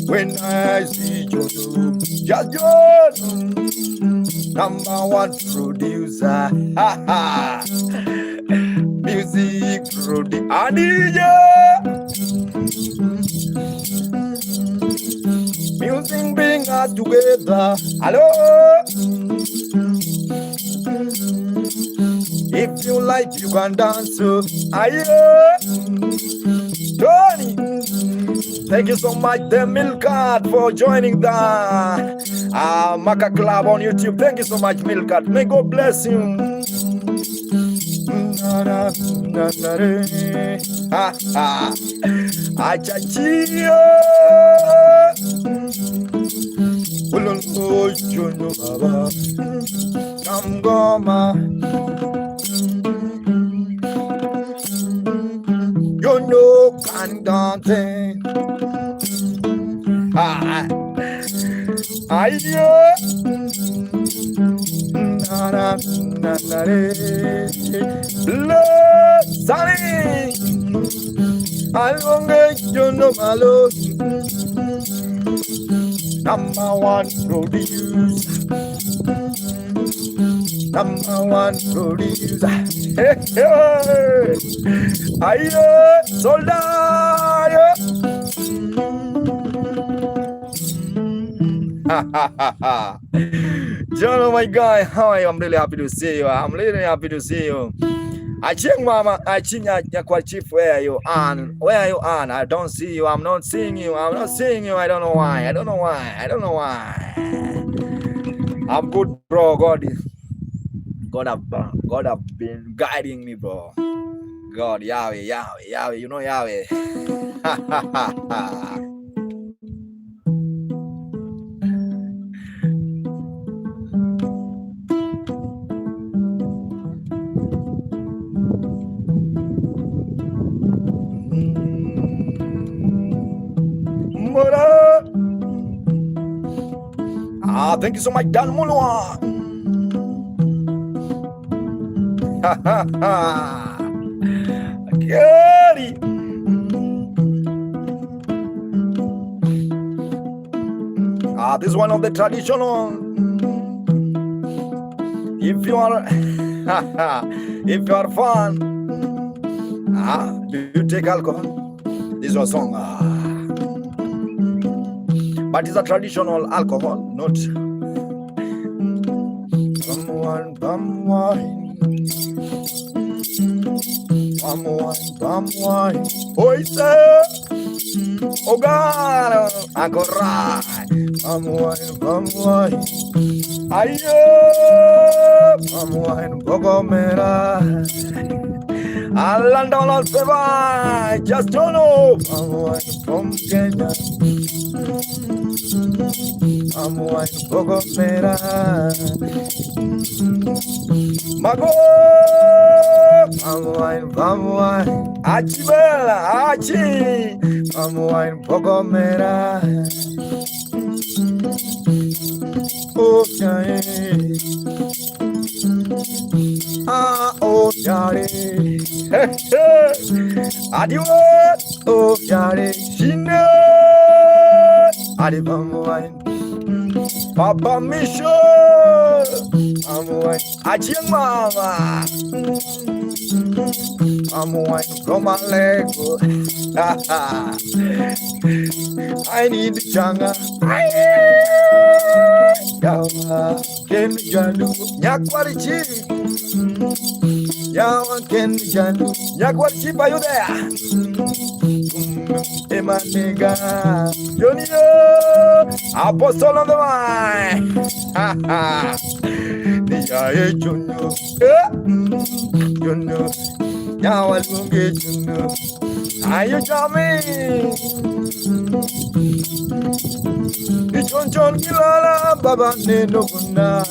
When I see you, just you. #1 producer. Ha ha. Music producer. I need you. Music bring us together. Hello. If you like, you can dance. Aye. Tony. Thank you so much, the Milkat, for joining the Maka Club on YouTube. Thank you so much, Milkat. May God bless you. Ha ha. Achachio. Ulungo Juno Baba. Kamgoma. You know, can dance. Ah, ayo. Na na na na re. Blood, sunny. Alonge you know malo. #1 producer. #1 producer. Hey, hey. Ayo, soldier. John, oh my God, how are you? I'm really happy to see you. I'm really happy to see you. I check mama, I check your chief. Where are you? Ann, where are you, Ann? I don't see you. I'm not seeing you. I'm not seeing you. I don't know why. I don't know why. I don't know why. I'm good, bro. God have been guiding me, bro. God, Yahweh, you know Yahweh. Thank you so much, Dan Mulwa. Gary. This is one of the traditional. If you are fun, do you take alcohol? This is a song. But it's a traditional alcohol, not palm wine. Oise, Ogara, Agora, palm wine. Ayo, palm wine, Bogomera. I'll down all favor, just don't know. Palm wine from Kenya. Palm wine, Bogomera. Mago, palm wine, Achibela, Achi, palm wine, Bogomera. Oh, yeah. Oh, yare. Adios. Oh, yare. Shine. Adi palm wine. Papa Misho. Palm wine. Achi mama. I'm wine from my leg. I need the changa. Yawa ken jandu nyakwari chi. Yawa ken jandu nyakwari chi. Are you there? My nigga, Johnny, Apostle on the line. Juno, now I won't get Juno. Are you coming? It's John Kilala, Baba Neno Guna.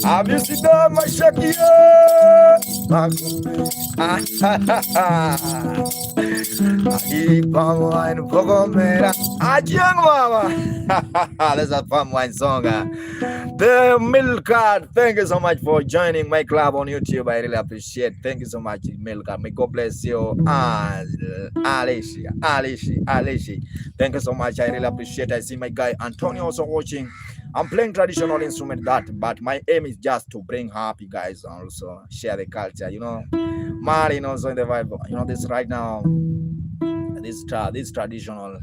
Have you seen my Shakia? Palm wine, Pogomera, Ajang Mama. That's a palm wine song. The Milk Card. Thank you so much for joining my club on YouTube. I really appreciate. Thank you so much, Milk Card. May God bless you. Alicia. Thank you so much. I really appreciate. I see my guy Antonio also watching. I'm playing traditional instrument but my aim is just to bring happy guys and also share the culture. You know, Martin also in the vibe. You know, this right now. This traditional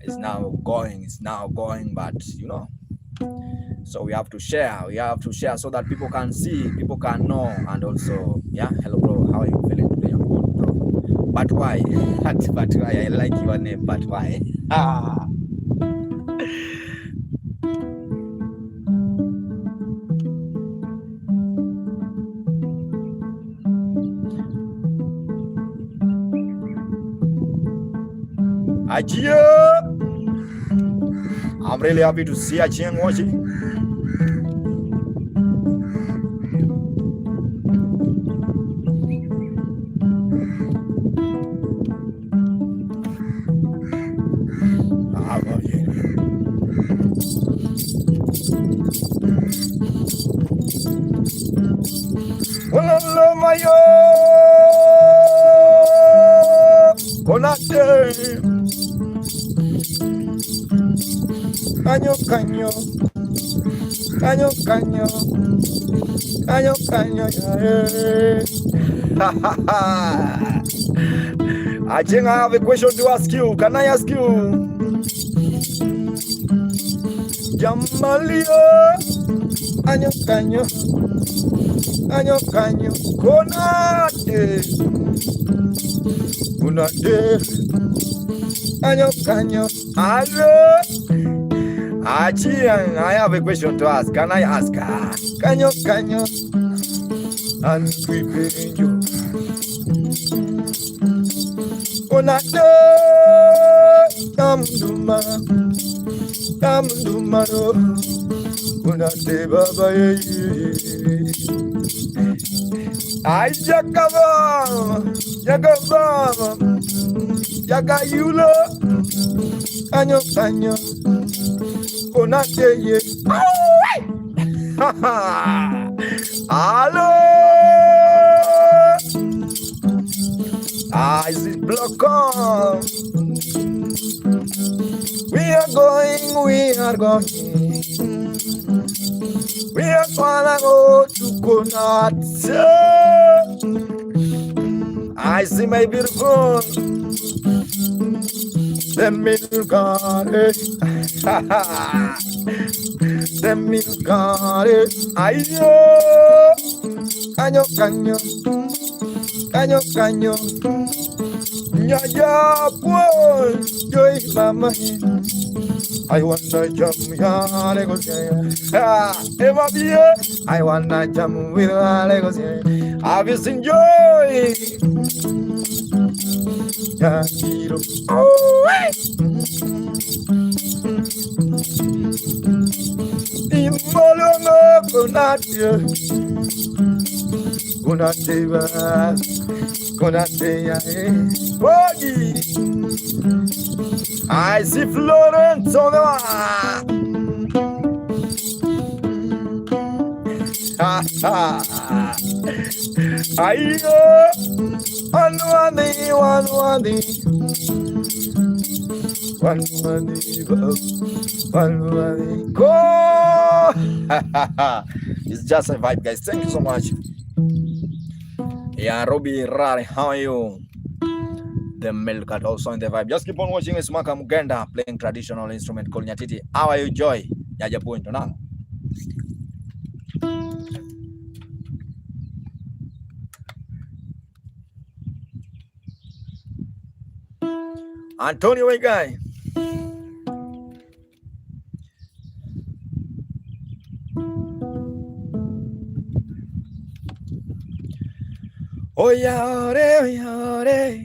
is now going, but you know, so we have to share so that people can see, people can know, and also, yeah, hello bro, how are you feeling today? I'm good, bro. But why? But why? I like your name, but why? Achia! I'm really happy to see Achia watching. Well, my Caño, I think I have a question to ask you. Can I ask you? Jamalio, Caño, Conate, Caño, I have a question to ask. Can I ask? Caño, and preparing you. Conate, Tamdumaro, Conate, Baba, I Jagayulo, Caño, Conate, Hello, is it block on? We are going. We are gonna go to Conate. I see my beautiful. The milk garden, the milk garden. Ayo, caño, ya boy, yo mama. I wanna jump, ya Legos, Eva Bia. I wanna jump with Legos. Have you seen joy? Yakiro. Imolongo Conate ya Bogi. I see Florence on the Ayo, one go. It's just a vibe, guys. Thank you so much. Yeah, Robbie Rari, how are you? The Melkat also in the vibe. Just keep on watching with Maka Mugenda playing traditional instrument called Nyatiti. How are you, Joy? Yaja point now. Antonio guy. Oh yeah, oh yeah.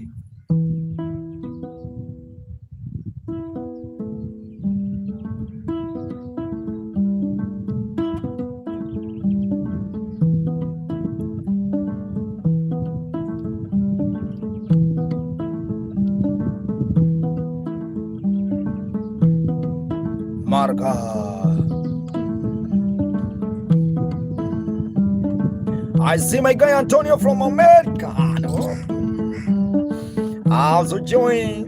Marga. I see my guy Antonio from America. No? Also join.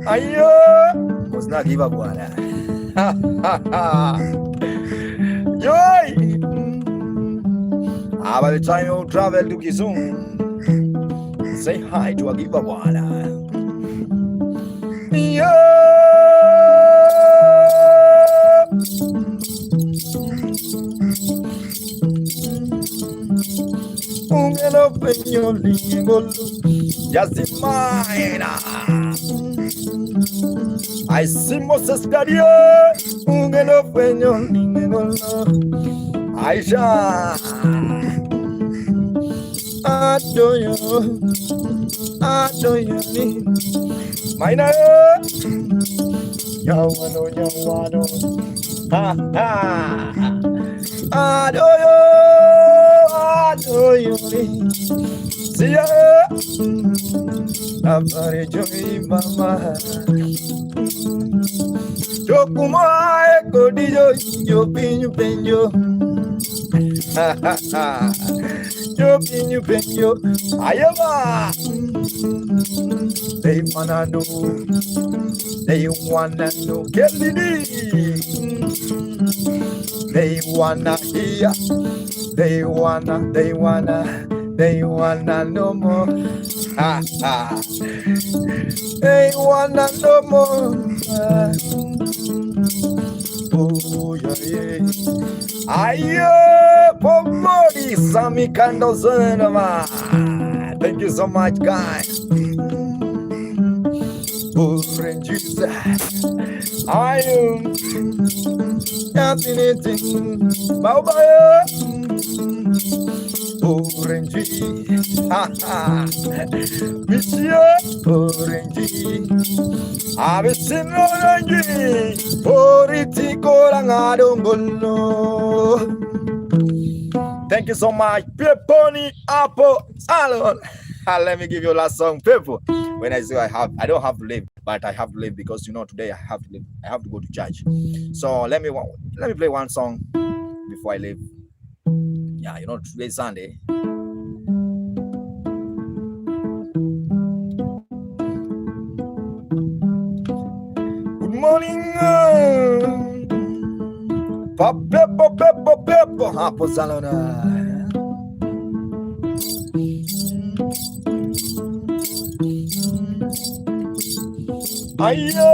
Ayo. Was not give up one. Joy. By the time you travel to Kisumu, say hi to Agiba Bwana. Just in mine. I see Moses Dadio. Aisha. Adore you, my name. Yawano. Ha ha. Adore you. See ya. Abare joy mama. Jokuma ekodiyo yo pinyu penjo. Ha ha ha. Yo pinyu penjo. Ayama. They wanna know. They wanna know. Get it. They wanna hear. They wanna know more. Ha ha. They wanna know more. Oh yeah. Ayo, Pomori Sami Kandozanama. Thank you so much, guys. Oranges. I am anything. Bye. Orange. Ha ha. Monsieur Orange. I've seen orange. Politico Langadongolo. Thank you so much. Peponi Apple Salon. Let me give you a last song, people. When I say I don't have to leave, but I have to leave because today I have to leave. I have to go to church. So let me play one song before I leave. Yeah, today's Sunday. Good morning. Pepo, Apple Salon. Ayo,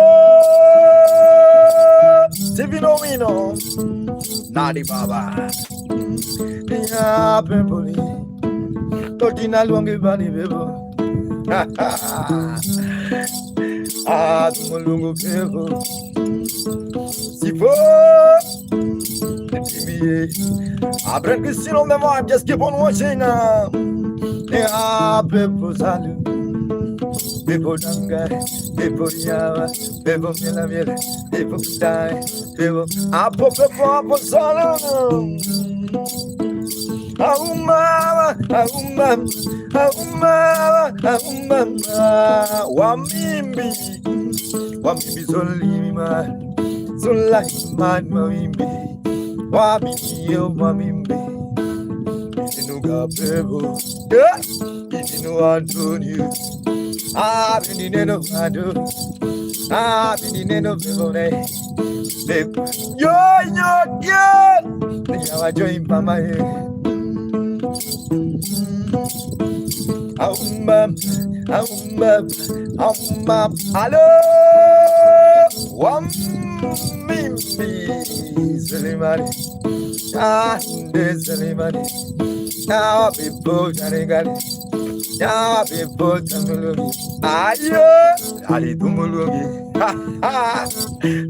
Tivinomino, Nadi Baba, yeah, Pepoli, Totina Longi Bani Bebo, ah, Tumulungu Bebo, Sipo, Abra Christine on the vibe, just keep on watching, yeah, Pepo Salu. People danga, people yawa, people miela, people die, people apo solo. Aumama, wamimbi Sulaiman mawimbi, wamimbi, Itinuga people, Itinu Antonio. I've been in a video. I've been in a video. Yo. They are joined by my head. Hello, Mimi Selimani, Selimani, people Janigali, people Tamulugi, Ali Tumulugi,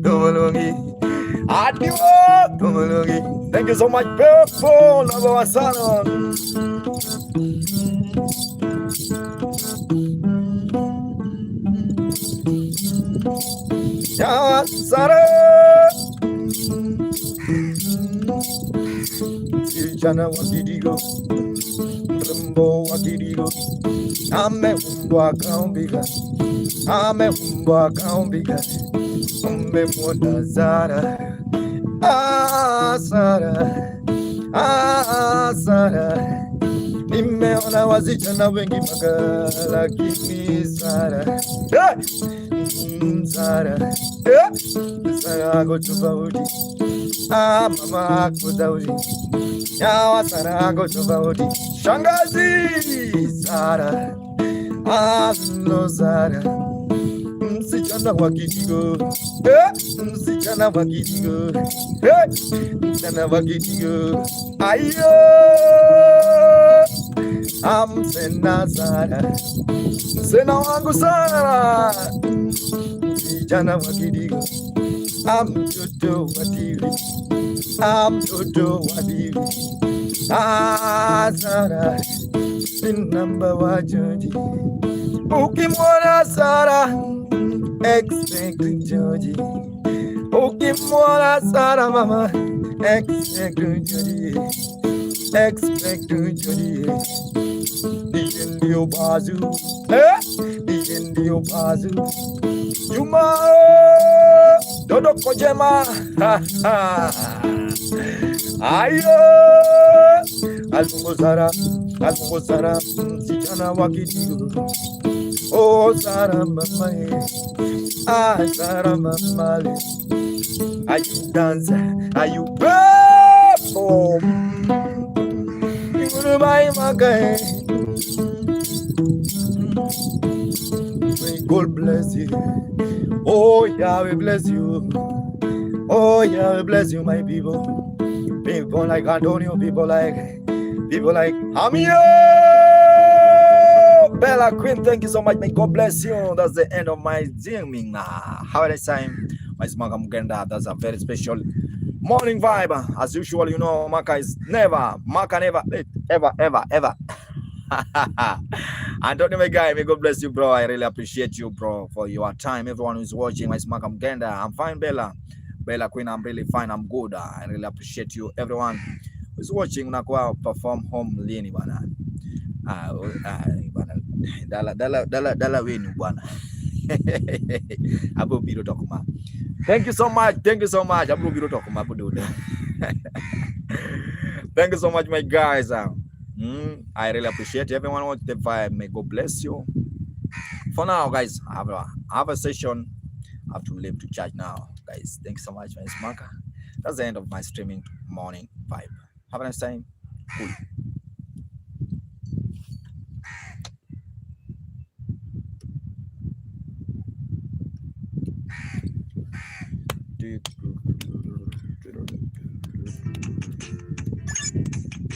Tumulugi, Adio Tumulugi. Thank you so much, people. Love our son. Sara Jana Wakidigo Mbo Wakidigo Ame Mbwa Kaumbiga Ame Mbwa Kaumbiga Ame Mwona Zara Sara Sara nimeona wasichana wengi maka lakini Sara Sara Sara ako tofauti mama ako tofauti Sara ako tofauti shangazi Sara no Sara msichana wa Kidigo msichana wa Kidigo msichana wa Kidigo ayo Sena Sara Sena wangu Sara msichana wa Kidigo mtoto wa TV mtoto wa TV Sara ni namba wa Joji ukimwona Sara expect Joji ukimwona Sara mama expect Joji expect Joji Ndio bazu ndio bazu Juma Dodo Kojema ayo Alfungo Sara msichana wa Kidigo Sara mama Sara mama are you dance are you perform you gonna buy my guy may God bless you Yahweh bless you Yahweh bless you my people like Antonio people like Amio Bella Queen, thank you so much. May God bless you. That's the end of my Zingming. Have a nice time. My Maka Mugenda. That's a very special morning vibe. As usual, you know, Maka never late. Ever. Antonio, my guy, may God bless you, bro. I really appreciate you, bro, for your time. Everyone who's watching, my Maka Mugenda. I'm fine, Bella Queen, I'm really fine. I'm good. I really appreciate you. Everyone who's watching, unakuwa perform home lini bana. Dala wenu bwana. Abu biro tokuma. Thank you so much. Abu biro tokuma bududa. Thank you so much, my guys. I really appreciate everyone watching the vibe. May God bless you. For now, guys, I have a session. I have to leave to church now, guys. Thank you so much, my Smaka. That's the end of my streaming morning vibe. Have a nice time. Cool. Dude.